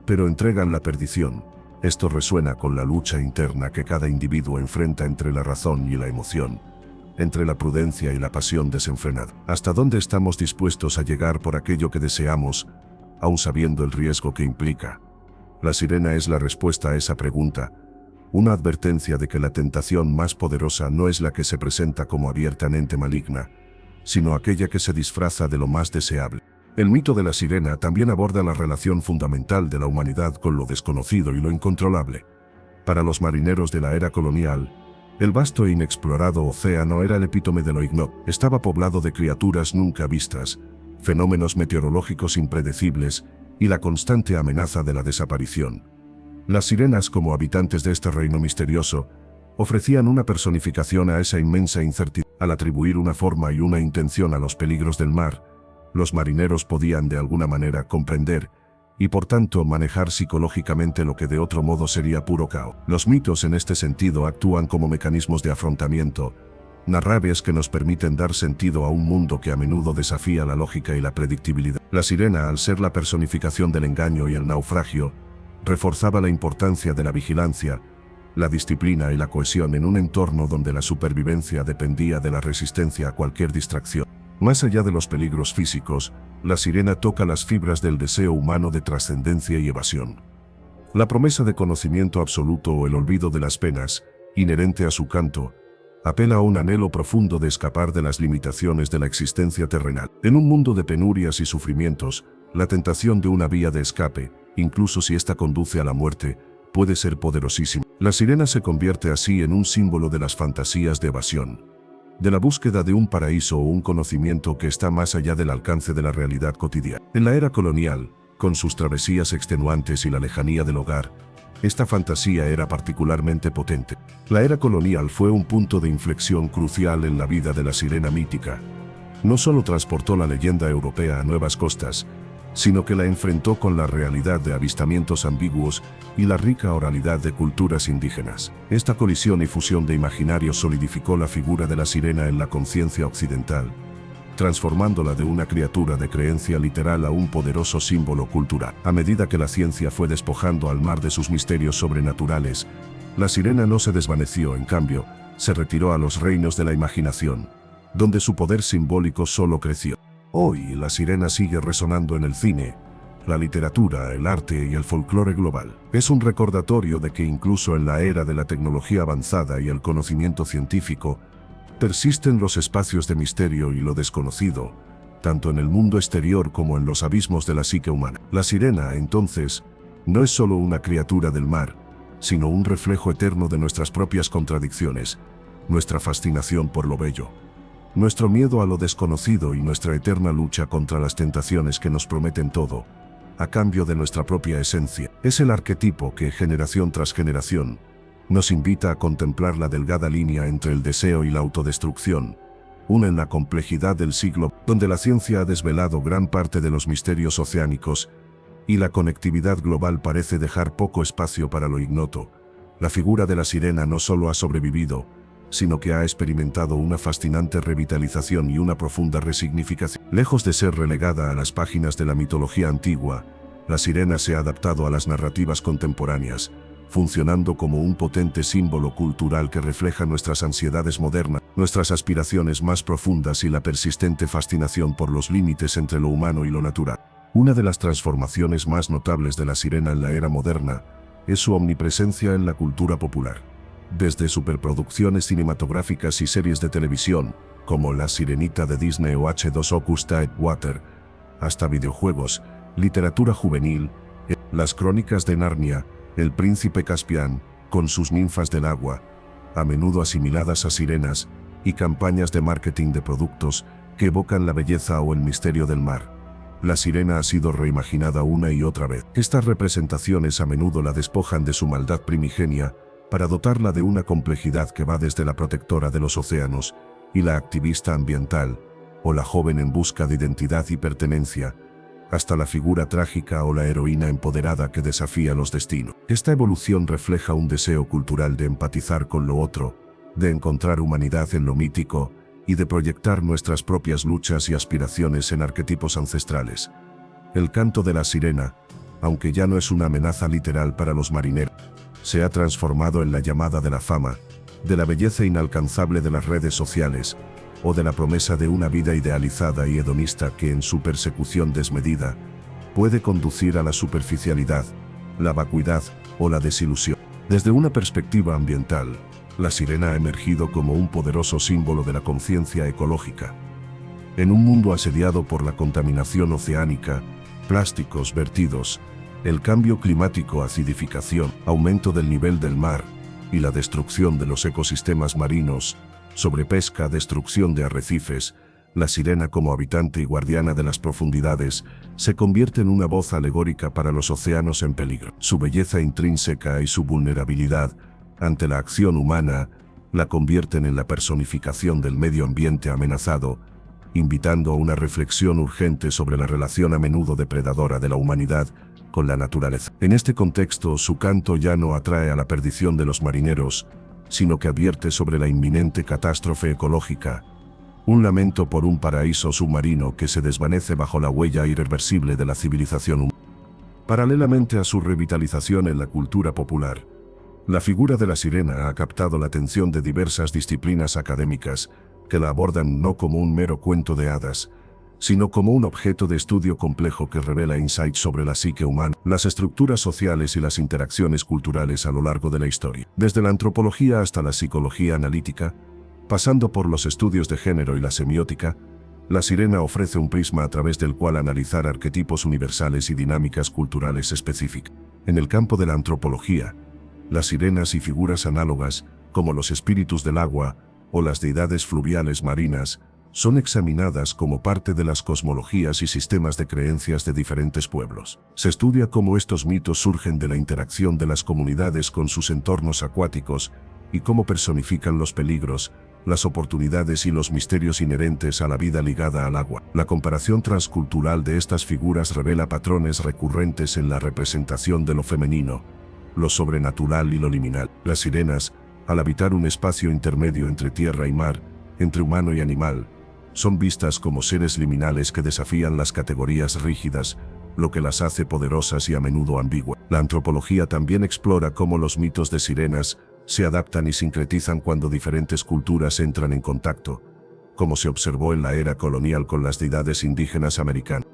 pero entregan la perdición. Esto resuena con la lucha interna que cada individuo enfrenta entre la razón y la emoción, entre la prudencia y la pasión desenfrenada. ¿Hasta dónde estamos dispuestos a llegar por aquello que deseamos, aun sabiendo el riesgo que implica? La sirena es la respuesta a esa pregunta, una advertencia de que la tentación más poderosa no es la que se presenta como abiertamente maligna, sino aquella que se disfraza de lo más deseable. El mito de la sirena también aborda la relación fundamental de la humanidad con lo desconocido y lo incontrolable. Para los marineros de la era colonial, el vasto e inexplorado océano era el epítome de lo ignoto. Estaba poblado de criaturas nunca vistas, fenómenos meteorológicos impredecibles y la constante amenaza de la desaparición. Las sirenas, como habitantes de este reino misterioso, ofrecían una personificación a esa inmensa incertidumbre. Al atribuir una forma y una intención a los peligros del mar, los marineros podían de alguna manera comprender y por tanto manejar psicológicamente lo que de otro modo sería puro caos. Los mitos en este sentido actúan como mecanismos de afrontamiento, narrables que nos permiten dar sentido a un mundo que a menudo desafía la lógica y la predictibilidad. La sirena, al ser la personificación del engaño y el naufragio, reforzaba la importancia de la vigilancia, la disciplina y la cohesión en un entorno donde la supervivencia dependía de la resistencia a cualquier distracción. Más allá de los peligros físicos, la sirena toca las fibras del deseo humano de trascendencia y evasión. La promesa de conocimiento absoluto o el olvido de las penas, inherente a su canto, apela a un anhelo profundo de escapar de las limitaciones de la existencia terrenal. En un mundo de penurias y sufrimientos, la tentación de una vía de escape, incluso si ésta conduce a la muerte, puede ser poderosísima. La sirena se convierte así en un símbolo de las fantasías de evasión, de la búsqueda de un paraíso o un conocimiento que está más allá del alcance de la realidad cotidiana. En la era colonial, con sus travesías extenuantes y la lejanía del hogar, esta fantasía era particularmente potente. La era colonial fue un punto de inflexión crucial en la vida de la sirena mítica. No solo transportó la leyenda europea a nuevas costas, sino que la enfrentó con la realidad de avistamientos ambiguos y la rica oralidad de culturas indígenas. Esta colisión y fusión de imaginarios solidificó la figura de la sirena en la conciencia occidental, transformándola de una criatura de creencia literal a un poderoso símbolo cultural. A medida que la ciencia fue despojando al mar de sus misterios sobrenaturales, la sirena no se desvaneció, en cambio, se retiró a los reinos de la imaginación, donde su poder simbólico solo creció. Hoy, la sirena sigue resonando en el cine, la literatura, el arte y el folclore global. Es un recordatorio de que incluso en la era de la tecnología avanzada y el conocimiento científico, persisten los espacios de misterio y lo desconocido, tanto en el mundo exterior como en los abismos de la psique humana. La sirena, entonces, no es solo una criatura del mar, sino un reflejo eterno de nuestras propias contradicciones, nuestra fascinación por lo bello, nuestro miedo a lo desconocido y nuestra eterna lucha contra las tentaciones que nos prometen todo, a cambio de nuestra propia esencia. Es el arquetipo que, generación tras generación, nos invita a contemplar la delgada línea entre el deseo y la autodestrucción, una en la complejidad del siglo, donde la ciencia ha desvelado gran parte de los misterios oceánicos y la conectividad global parece dejar poco espacio para lo ignoto. La figura de la sirena no solo ha sobrevivido, sino que ha experimentado una fascinante revitalización y una profunda resignificación. Lejos de ser relegada a las páginas de la mitología antigua, la sirena se ha adaptado a las narrativas contemporáneas, funcionando como un potente símbolo cultural que refleja nuestras ansiedades modernas, nuestras aspiraciones más profundas y la persistente fascinación por los límites entre lo humano y lo natural. Una de las transformaciones más notables de la sirena en la era moderna es su omnipresencia en la cultura popular. Desde superproducciones cinematográficas y series de televisión, como La Sirenita de Disney o H2O's Tidewater, hasta videojuegos, literatura juvenil, las crónicas de Narnia, El Príncipe Caspian, con sus ninfas del agua, a menudo asimiladas a sirenas, y campañas de marketing de productos que evocan la belleza o el misterio del mar. La sirena ha sido reimaginada una y otra vez. Estas representaciones a menudo la despojan de su maldad primigenia para dotarla de una complejidad que va desde la protectora de los océanos y la activista ambiental, o la joven en busca de identidad y pertenencia, hasta la figura trágica o la heroína empoderada que desafía los destinos. Esta evolución refleja un deseo cultural de empatizar con lo otro, de encontrar humanidad en lo mítico y de proyectar nuestras propias luchas y aspiraciones en arquetipos ancestrales. El canto de la sirena, aunque ya no es una amenaza literal para los marineros, se ha transformado en la llamada de la fama, de la belleza inalcanzable de las redes sociales, o de la promesa de una vida idealizada y hedonista que en su persecución desmedida puede conducir a la superficialidad, la vacuidad o la desilusión. Desde una perspectiva ambiental, la sirena ha emergido como un poderoso símbolo de la conciencia ecológica. En un mundo asediado por la contaminación oceánica, plásticos vertidos, el cambio climático, acidificación, aumento del nivel del mar y la destrucción de los ecosistemas marinos, sobrepesca, destrucción de arrecifes, la sirena como habitante y guardiana de las profundidades se convierte en una voz alegórica para los océanos en peligro. Su belleza intrínseca y su vulnerabilidad ante la acción humana la convierten en la personificación del medio ambiente amenazado, invitando a una reflexión urgente sobre la relación a menudo depredadora de la humanidad con la naturaleza. En este contexto, su canto ya no atrae a la perdición de los marineros, sino que advierte sobre la inminente catástrofe ecológica, un lamento por un paraíso submarino que se desvanece bajo la huella irreversible de la civilización humana. Paralelamente a su revitalización en la cultura popular, la figura de la sirena ha captado la atención de diversas disciplinas académicas que la abordan no como un mero cuento de hadas, sino como un objeto de estudio complejo que revela insights sobre la psique humana, las estructuras sociales y las interacciones culturales a lo largo de la historia. Desde la antropología hasta la psicología analítica, pasando por los estudios de género y la semiótica, la sirena ofrece un prisma a través del cual analizar arquetipos universales y dinámicas culturales específicas. En el campo de la antropología, las sirenas y figuras análogas, como los espíritus del agua o las deidades fluviales marinas, son examinadas como parte de las cosmologías y sistemas de creencias de diferentes pueblos. Se estudia cómo estos mitos surgen de la interacción de las comunidades con sus entornos acuáticos y cómo personifican los peligros, las oportunidades y los misterios inherentes a la vida ligada al agua. La comparación transcultural de estas figuras revela patrones recurrentes en la representación de lo femenino, lo sobrenatural y lo liminal. Las sirenas, al habitar un espacio intermedio entre tierra y mar, entre humano y animal, son vistas como seres liminales que desafían las categorías rígidas, lo que las hace poderosas y a menudo ambiguas. La antropología también explora cómo los mitos de sirenas se adaptan y sincretizan cuando diferentes culturas entran en contacto, como se observó en la era colonial con las deidades indígenas americanas.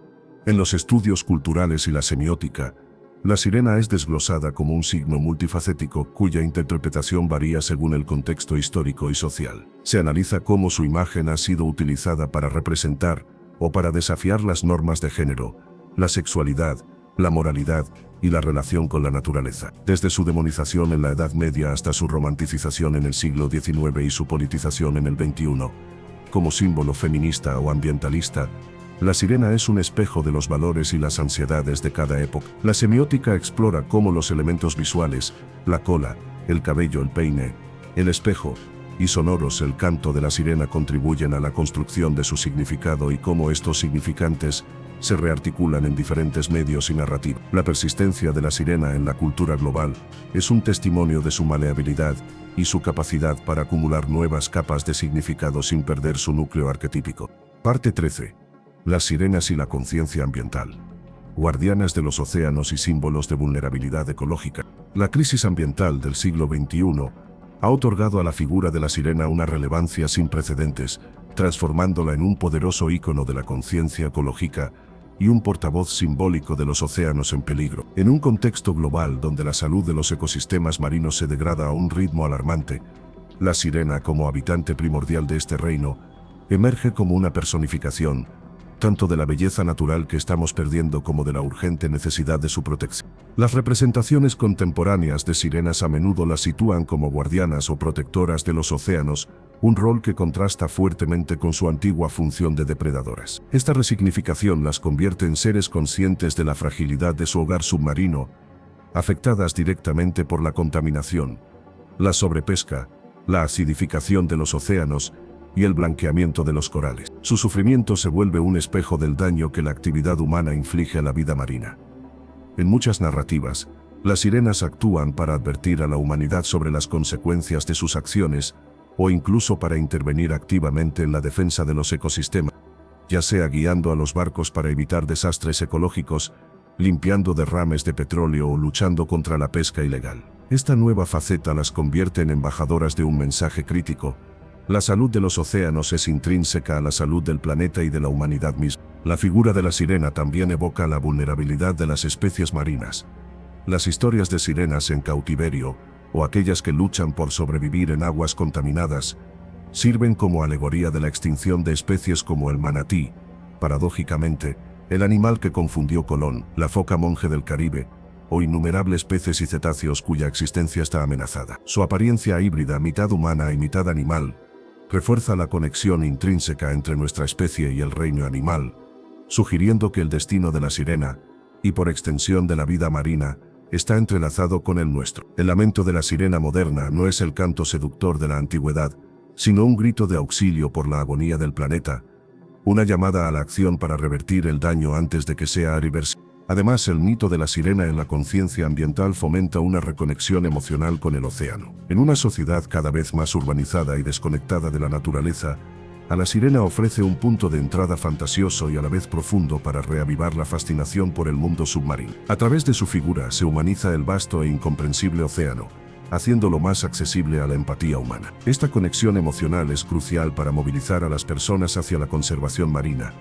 En los estudios culturales y la semiótica, la sirena es desglosada como un signo multifacético cuya interpretación varía según el contexto histórico y social. Se analiza cómo su imagen ha sido utilizada para representar o para desafiar las normas de género, la sexualidad, la moralidad y la relación con la naturaleza. Desde su demonización en la Edad Media hasta su romanticización en el siglo XIX y su politización en el XXI, como símbolo feminista o ambientalista, la sirena es un espejo de los valores y las ansiedades de cada época. La semiótica explora cómo los elementos visuales, la cola, el cabello, el peine, el espejo y sonoros el canto de la sirena contribuyen a la construcción de su significado y cómo estos significantes se rearticulan en diferentes medios y narrativas. La persistencia de la sirena en la cultura global es un testimonio de su maleabilidad y su capacidad para acumular nuevas capas de significado sin perder su núcleo arquetípico. Parte 13. Las sirenas y la conciencia ambiental. Guardianas de los océanos y símbolos de vulnerabilidad ecológica. La crisis ambiental del siglo XXI ha otorgado a la figura de la sirena una relevancia sin precedentes, transformándola en un poderoso ícono de la conciencia ecológica y un portavoz simbólico de los océanos en peligro. En un contexto global donde la salud de los ecosistemas marinos se degrada a un ritmo alarmante, la sirena, como habitante primordial de este reino, emerge como una personificación tanto de la belleza natural que estamos perdiendo como de la urgente necesidad de su protección. Las representaciones contemporáneas de sirenas a menudo las sitúan como guardianas o protectoras de los océanos, un rol que contrasta fuertemente con su antigua función de depredadoras. Esta resignificación las convierte en seres conscientes de la fragilidad de su hogar submarino, afectadas directamente por la contaminación, la sobrepesca, la acidificación de los océanos y el blanqueamiento de los corales. Su sufrimiento se vuelve un espejo del daño que la actividad humana inflige a la vida marina. En muchas narrativas, las sirenas actúan para advertir a la humanidad sobre las consecuencias de sus acciones o incluso para intervenir activamente en la defensa de los ecosistemas, ya sea guiando a los barcos para evitar desastres ecológicos, limpiando derrames de petróleo o luchando contra la pesca ilegal. Esta nueva faceta las convierte en embajadoras de un mensaje crítico. La salud de los océanos es intrínseca a la salud del planeta y de la humanidad misma. La figura de la sirena también evoca la vulnerabilidad de las especies marinas. Las historias de sirenas en cautiverio, o aquellas que luchan por sobrevivir en aguas contaminadas, sirven como alegoría de la extinción de especies como el manatí, paradójicamente, el animal que confundió Colón, la foca monje del Caribe, o innumerables peces y cetáceos cuya existencia está amenazada. Su apariencia híbrida, mitad humana y mitad animal, refuerza la conexión intrínseca entre nuestra especie y el reino animal, sugiriendo que el destino de la sirena, y por extensión de la vida marina, está entrelazado con el nuestro. El lamento de la sirena moderna no es el canto seductor de la antigüedad, sino un grito de auxilio por la agonía del planeta, una llamada a la acción para revertir el daño antes de que sea irreversible. Además, el mito de la sirena en la conciencia ambiental fomenta una reconexión emocional con el océano. En una sociedad cada vez más urbanizada y desconectada de la naturaleza, a la sirena ofrece un punto de entrada fantasioso y a la vez profundo para reavivar la fascinación por el mundo submarino. A través de su figura se humaniza el vasto e incomprensible océano, haciéndolo más accesible a la empatía humana. Esta conexión emocional es crucial para movilizar a las personas hacia la conservación marina,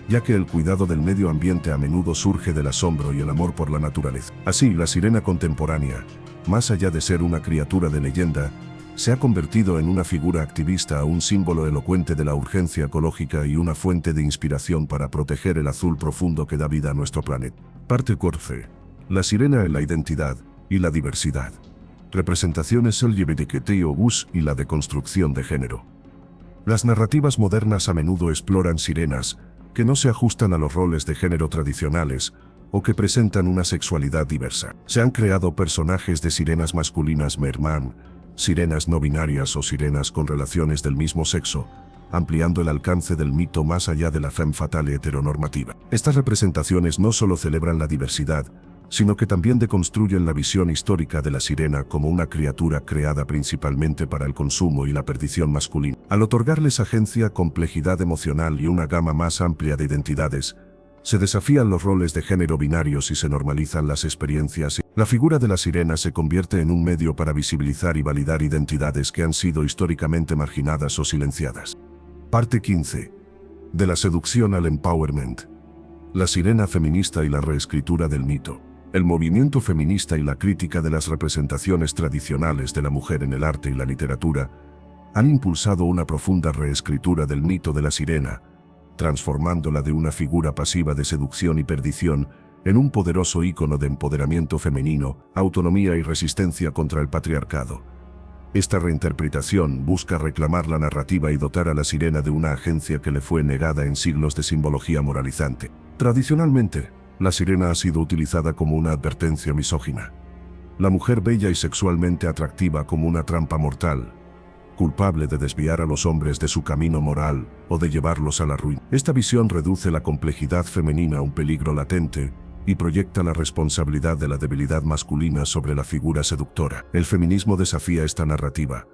ya que el cuidado del medio ambiente a menudo surge del asombro y el amor por la naturaleza. Así, la sirena contemporánea, más allá de ser una criatura de leyenda, se ha convertido en una figura activista, un símbolo elocuente de la urgencia ecológica y una fuente de inspiración para proteger el azul profundo que da vida a nuestro planeta. Parte 14. La sirena en la identidad y la diversidad. Representaciones LGBTQ+ y la deconstrucción de género. Las narrativas modernas a menudo exploran sirenas que no se ajustan a los roles de género tradicionales o que presentan una sexualidad diversa. Se han creado personajes de sirenas masculinas merman, sirenas no binarias o sirenas con relaciones del mismo sexo, ampliando el alcance del mito más allá de la femme fatale heteronormativa. Estas representaciones no solo celebran la diversidad, sino que también deconstruyen la visión histórica de la sirena como una criatura creada principalmente para el consumo y la perdición masculina. Al otorgarles agencia, complejidad emocional y una gama más amplia de identidades, se desafían los roles de género binarios y se normalizan las experiencias. La figura de la sirena se convierte en un medio para visibilizar y validar identidades que han sido históricamente marginadas o silenciadas. Parte 15. De la seducción al empowerment. La sirena feminista y la reescritura del mito. El movimiento feminista y la crítica de las representaciones tradicionales de la mujer en el arte y la literatura han impulsado una profunda reescritura del mito de la sirena, transformándola de una figura pasiva de seducción y perdición en un poderoso ícono de empoderamiento femenino, autonomía y resistencia contra el patriarcado. Esta reinterpretación busca reclamar la narrativa y dotar a la sirena de una agencia que le fue negada en siglos de simbología moralizante. Tradicionalmente, la sirena ha sido utilizada como una advertencia misógina. La mujer bella y sexualmente atractiva como una trampa mortal, culpable de desviar a los hombres de su camino moral o de llevarlos a la ruina. Esta visión reduce la complejidad femenina a un peligro latente y proyecta la responsabilidad de la debilidad masculina sobre la figura seductora. El feminismo desafía esta narrativa,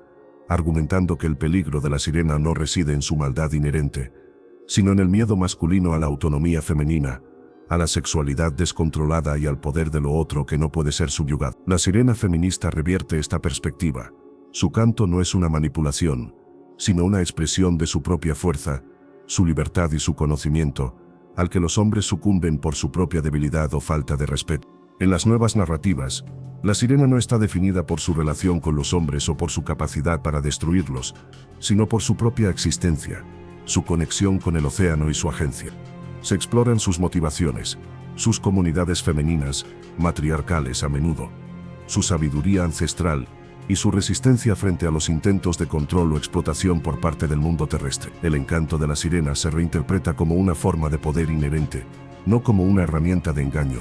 argumentando que el peligro de la sirena no reside en su maldad inherente, sino en el miedo masculino a la autonomía femenina, a la sexualidad descontrolada y al poder de lo otro que no puede ser subyugado. La sirena feminista revierte esta perspectiva. Su canto no es una manipulación, sino una expresión de su propia fuerza, su libertad y su conocimiento, al que los hombres sucumben por su propia debilidad o falta de respeto. En las nuevas narrativas, la sirena no está definida por su relación con los hombres o por su capacidad para destruirlos, sino por su propia existencia, su conexión con el océano y su agencia. Se exploran sus motivaciones, sus comunidades femeninas, matriarcales a menudo, su sabiduría ancestral y su resistencia frente a los intentos de control o explotación por parte del mundo terrestre. El encanto de la sirena se reinterpreta como una forma de poder inherente, no como una herramienta de engaño.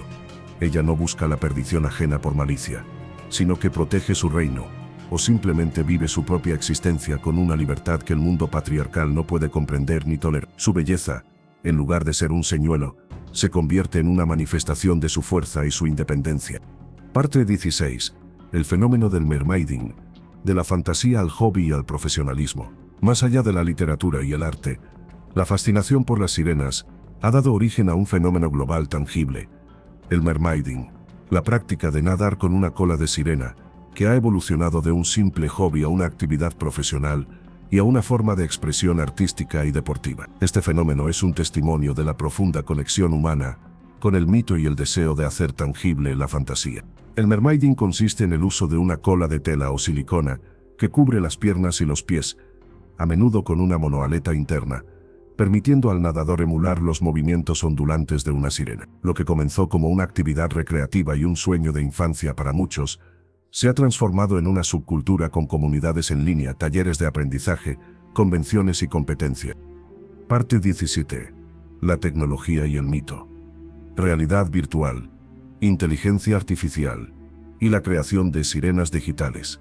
Ella no busca la perdición ajena por malicia, sino que protege su reino, o simplemente vive su propia existencia con una libertad que el mundo patriarcal no puede comprender ni tolerar. Su belleza, en lugar de ser un señuelo, se convierte en una manifestación de su fuerza y su independencia. Parte 16. El fenómeno del mermaiding, de la fantasía al hobby y al profesionalismo. Más allá de la literatura y el arte, la fascinación por las sirenas ha dado origen a un fenómeno global tangible, el mermaiding, la práctica de nadar con una cola de sirena, que ha evolucionado de un simple hobby a una actividad profesional y a una forma de expresión artística y deportiva. Este fenómeno es un testimonio de la profunda conexión humana con el mito y el deseo de hacer tangible la fantasía. El mermaiding consiste en el uso de una cola de tela o silicona que cubre las piernas y los pies, a menudo con una monoaleta interna, permitiendo al nadador emular los movimientos ondulantes de una sirena. Lo que comenzó como una actividad recreativa y un sueño de infancia para muchos, se ha transformado en una subcultura con comunidades en línea, talleres de aprendizaje, convenciones y competencia. Parte 17. La tecnología y el mito. Realidad virtual, inteligencia artificial y la creación de sirenas digitales.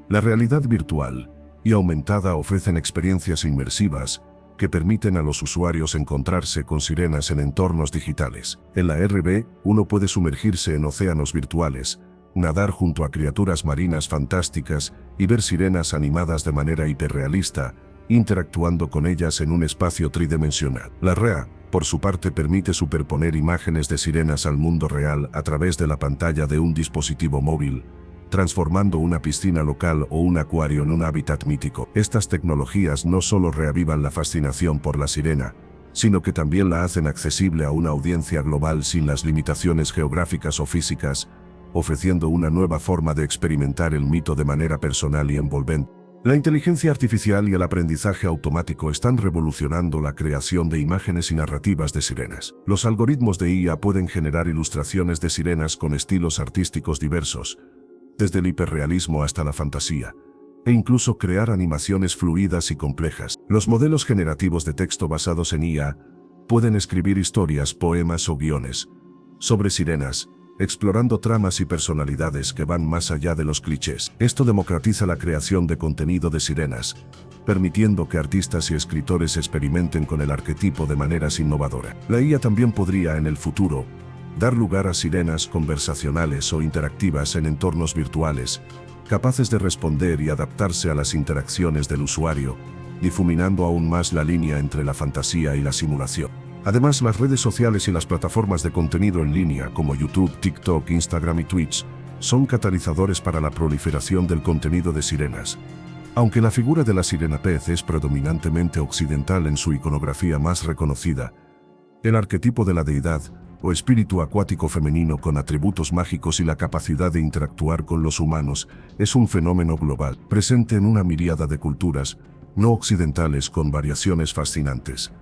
La realidad virtual y aumentada ofrecen experiencias inmersivas que permiten a los usuarios encontrarse con sirenas en entornos digitales. En la RV, uno puede sumergirse en océanos virtuales, nadar junto a criaturas marinas fantásticas y ver sirenas animadas de manera hiperrealista, interactuando con ellas en un espacio tridimensional. La REA, por su parte, permite superponer imágenes de sirenas al mundo real a través de la pantalla de un dispositivo móvil, transformando una piscina local o un acuario en un hábitat mítico. Estas tecnologías no solo reavivan la fascinación por la sirena, sino que también la hacen accesible a una audiencia global sin las limitaciones geográficas o físicas, ofreciendo una nueva forma de experimentar el mito de manera personal y envolvente. La inteligencia artificial y el aprendizaje automático están revolucionando la creación de imágenes y narrativas de sirenas. Los algoritmos de IA pueden generar ilustraciones de sirenas con estilos artísticos diversos, desde el hiperrealismo hasta la fantasía, e incluso crear animaciones fluidas y complejas. Los modelos generativos de texto basados en IA pueden escribir historias, poemas o guiones sobre sirenas, explorando tramas y personalidades que van más allá de los clichés. Esto democratiza la creación de contenido de sirenas, permitiendo que artistas y escritores experimenten con el arquetipo de maneras innovadoras. La IA también podría, en el futuro, dar lugar a sirenas conversacionales o interactivas en entornos virtuales, capaces de responder y adaptarse a las interacciones del usuario, difuminando aún más la línea entre la fantasía y la simulación. Además, las redes sociales y las plataformas de contenido en línea como YouTube, TikTok, Instagram y Twitch son catalizadores para la proliferación del contenido de sirenas. Aunque la figura de la sirena pez es predominantemente occidental en su iconografía más reconocida, el arquetipo de la deidad o espíritu acuático femenino con atributos mágicos y la capacidad de interactuar con los humanos es un fenómeno global, presente en una miríada de culturas no occidentales con variaciones fascinantes.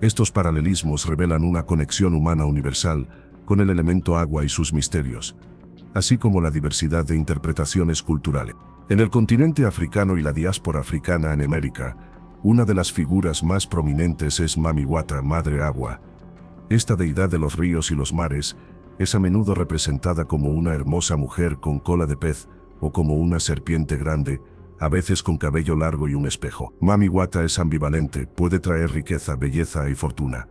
Estos paralelismos revelan una conexión humana universal con el elemento agua y sus misterios, así como la diversidad de interpretaciones culturales. En el continente africano y la diáspora africana en América, una de las figuras más prominentes es Mami Wata, Madre Agua. Esta deidad de los ríos y los mares es a menudo representada como una hermosa mujer con cola de pez o como una serpiente grande, a veces con cabello largo y un espejo. Mami Wata es ambivalente, puede traer riqueza, belleza y fortuna,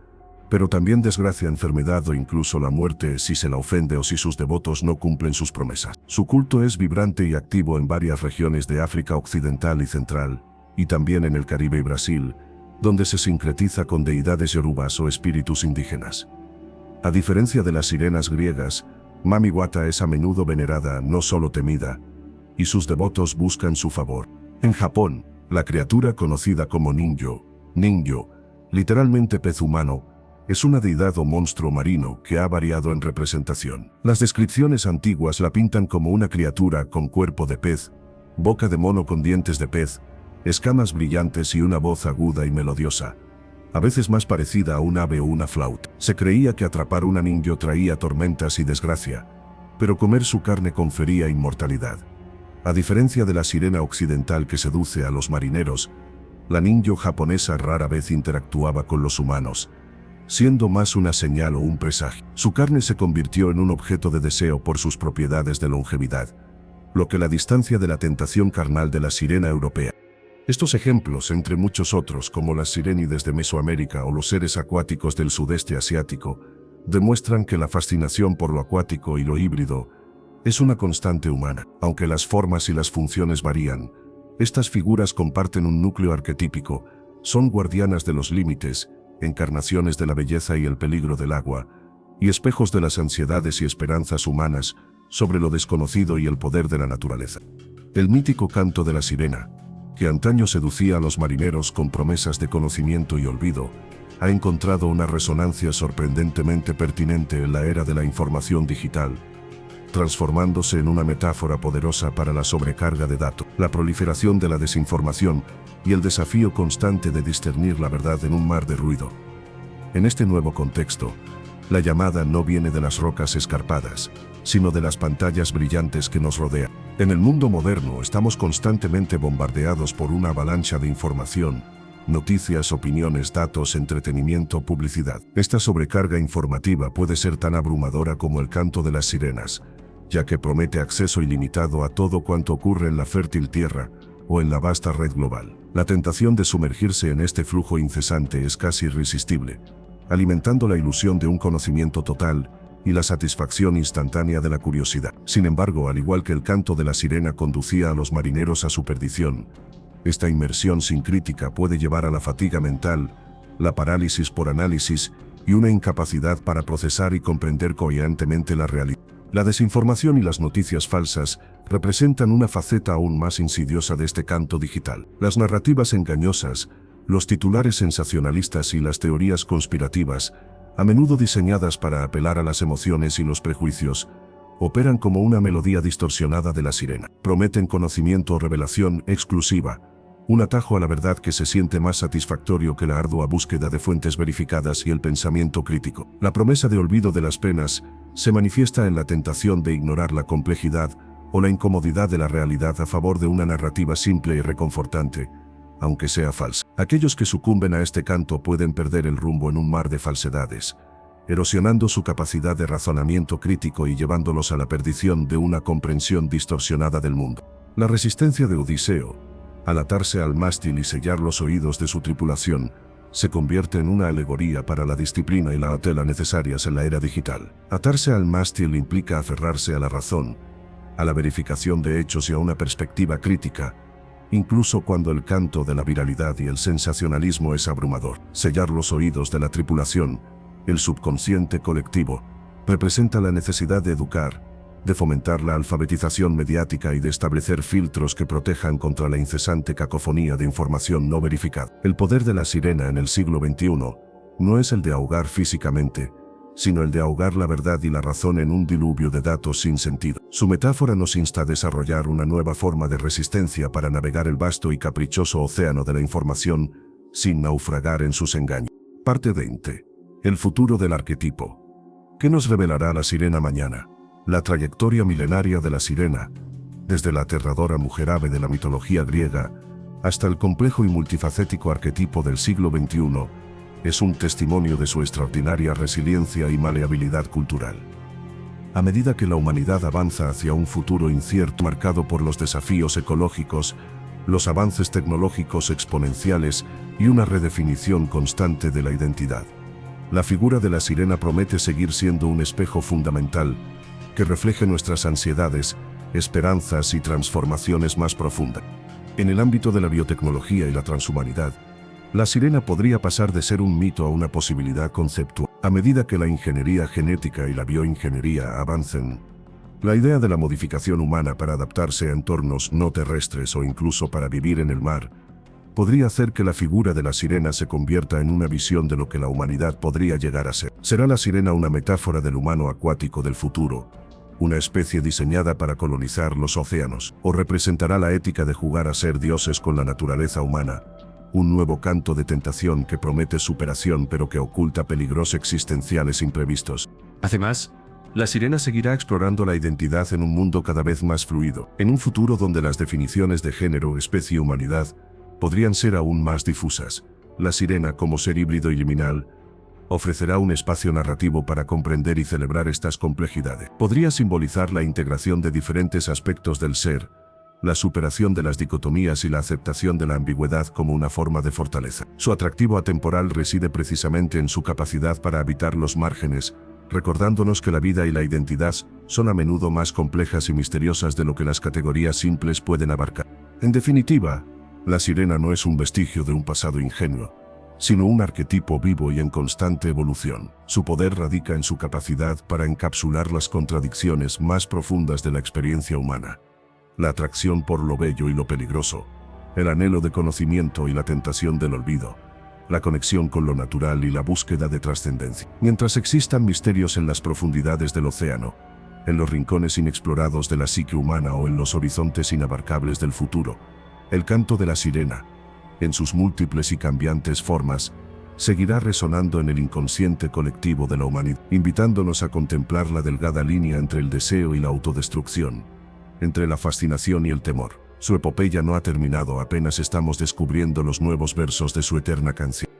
pero también desgracia, enfermedad o incluso la muerte si se la ofende o si sus devotos no cumplen sus promesas. Su culto es vibrante y activo en varias regiones de África Occidental y Central, y también en el Caribe y Brasil, donde se sincretiza con deidades yorubas o espíritus indígenas. A diferencia de las sirenas griegas, Mami Wata es a menudo venerada, no solo temida, y sus devotos buscan su favor. En Japón, la criatura conocida como Ninjo, literalmente pez humano, es una deidad o monstruo marino que ha variado en representación. Las descripciones antiguas la pintan como una criatura con cuerpo de pez, boca de mono con dientes de pez, escamas brillantes y una voz aguda y melodiosa, a veces más parecida a un ave o una flauta. Se creía que atrapar una ninjo traía tormentas y desgracia, pero comer su carne confería inmortalidad. A diferencia de la sirena occidental que seduce a los marineros, la ninjo japonesa rara vez interactuaba con los humanos, siendo más una señal o un presagio. Su carne se convirtió en un objeto de deseo por sus propiedades de longevidad, lo que la distancia de la tentación carnal de la sirena europea. Estos ejemplos, entre muchos otros, como las sirénides de Mesoamérica o los seres acuáticos del sudeste asiático, demuestran que la fascinación por lo acuático y lo híbrido es una constante humana. Aunque las formas y las funciones varían, estas figuras comparten un núcleo arquetípico, son guardianas de los límites, encarnaciones de la belleza y el peligro del agua, y espejos de las ansiedades y esperanzas humanas sobre lo desconocido y el poder de la naturaleza. El mítico canto de la sirena, que antaño seducía a los marineros con promesas de conocimiento y olvido, ha encontrado una resonancia sorprendentemente pertinente en la era de la información digital, transformándose en una metáfora poderosa para la sobrecarga de datos, la proliferación de la desinformación y el desafío constante de discernir la verdad en un mar de ruido. En este nuevo contexto, la llamada no viene de las rocas escarpadas, sino de las pantallas brillantes que nos rodean. En el mundo moderno estamos constantemente bombardeados por una avalancha de información, noticias, opiniones, datos, entretenimiento, publicidad. Esta sobrecarga informativa puede ser tan abrumadora como el canto de las sirenas, ya que promete acceso ilimitado a todo cuanto ocurre en la fértil tierra o en la vasta red global. La tentación de sumergirse en este flujo incesante es casi irresistible, alimentando la ilusión de un conocimiento total y la satisfacción instantánea de la curiosidad. Sin embargo, al igual que el canto de la sirena conducía a los marineros a su perdición, esta inmersión sin crítica puede llevar a la fatiga mental, la parálisis por análisis y una incapacidad para procesar y comprender coherentemente la realidad. La desinformación y las noticias falsas representan una faceta aún más insidiosa de este canto digital. Las narrativas engañosas, los titulares sensacionalistas y las teorías conspirativas, a menudo diseñadas para apelar a las emociones y los prejuicios, operan como una melodía distorsionada de la sirena. Prometen conocimiento o revelación exclusiva, un atajo a la verdad que se siente más satisfactorio que la ardua búsqueda de fuentes verificadas y el pensamiento crítico. La promesa de olvido de las penas se manifiesta en la tentación de ignorar la complejidad o la incomodidad de la realidad a favor de una narrativa simple y reconfortante, aunque sea falsa. Aquellos que sucumben a este canto pueden perder el rumbo en un mar de falsedades, erosionando su capacidad de razonamiento crítico y llevándolos a la perdición de una comprensión distorsionada del mundo. La resistencia de Odiseo, al atarse al mástil y sellar los oídos de su tripulación, se convierte en una alegoría para la disciplina y la cautela necesarias en la era digital. Atarse al mástil implica aferrarse a la razón, a la verificación de hechos y a una perspectiva crítica, incluso cuando el canto de la viralidad y el sensacionalismo es abrumador. Sellar los oídos de la tripulación, el subconsciente colectivo, representa la necesidad de educar, de fomentar la alfabetización mediática y de establecer filtros que protejan contra la incesante cacofonía de información no verificada. El poder de la sirena en el siglo XXI no es el de ahogar físicamente, sino el de ahogar la verdad y la razón en un diluvio de datos sin sentido. Su metáfora nos insta a desarrollar una nueva forma de resistencia para navegar el vasto y caprichoso océano de la información sin naufragar en sus engaños. Parte 20. El futuro del arquetipo. ¿Qué nos revelará la sirena mañana? La trayectoria milenaria de la sirena, desde la aterradora mujer ave de la mitología griega hasta el complejo y multifacético arquetipo del siglo XXI, es un testimonio de su extraordinaria resiliencia y maleabilidad cultural. A medida que la humanidad avanza hacia un futuro incierto marcado por los desafíos ecológicos, los avances tecnológicos exponenciales y una redefinición constante de la identidad, la figura de la sirena promete seguir siendo un espejo fundamental que refleje nuestras ansiedades, esperanzas y transformaciones más profundas. En el ámbito de la biotecnología y la transhumanidad, la sirena podría pasar de ser un mito a una posibilidad conceptual. A medida que la ingeniería genética y la bioingeniería avancen, la idea de la modificación humana para adaptarse a entornos no terrestres o incluso para vivir en el mar, podría hacer que la figura de la sirena se convierta en una visión de lo que la humanidad podría llegar a ser. ¿Será la sirena una metáfora del humano acuático del futuro, una especie diseñada para colonizar los océanos, o representará la ética de jugar a ser dioses con la naturaleza humana, un nuevo canto de tentación que promete superación pero que oculta peligros existenciales imprevistos. Además, la sirena seguirá explorando la identidad en un mundo cada vez más fluido, en un futuro donde las definiciones de género, especie y humanidad podrían ser aún más difusas. La sirena, como ser híbrido y liminal, ofrecerá un espacio narrativo para comprender y celebrar estas complejidades. Podría simbolizar la integración de diferentes aspectos del ser, la superación de las dicotomías y la aceptación de la ambigüedad como una forma de fortaleza. Su atractivo atemporal reside precisamente en su capacidad para habitar los márgenes, recordándonos que la vida y la identidad son a menudo más complejas y misteriosas de lo que las categorías simples pueden abarcar. En definitiva, la sirena no es un vestigio de un pasado ingenuo, sino un arquetipo vivo y en constante evolución. Su poder radica en su capacidad para encapsular las contradicciones más profundas de la experiencia humana. La atracción por lo bello y lo peligroso, el anhelo de conocimiento y la tentación del olvido, la conexión con lo natural y la búsqueda de trascendencia. Mientras existan misterios en las profundidades del océano, en los rincones inexplorados de la psique humana o en los horizontes inabarcables del futuro, el canto de la sirena, en sus múltiples y cambiantes formas, seguirá resonando en el inconsciente colectivo de la humanidad, invitándonos a contemplar la delgada línea entre el deseo y la autodestrucción, entre la fascinación y el temor. Su epopeya no ha terminado, apenas estamos descubriendo los nuevos versos de su eterna canción.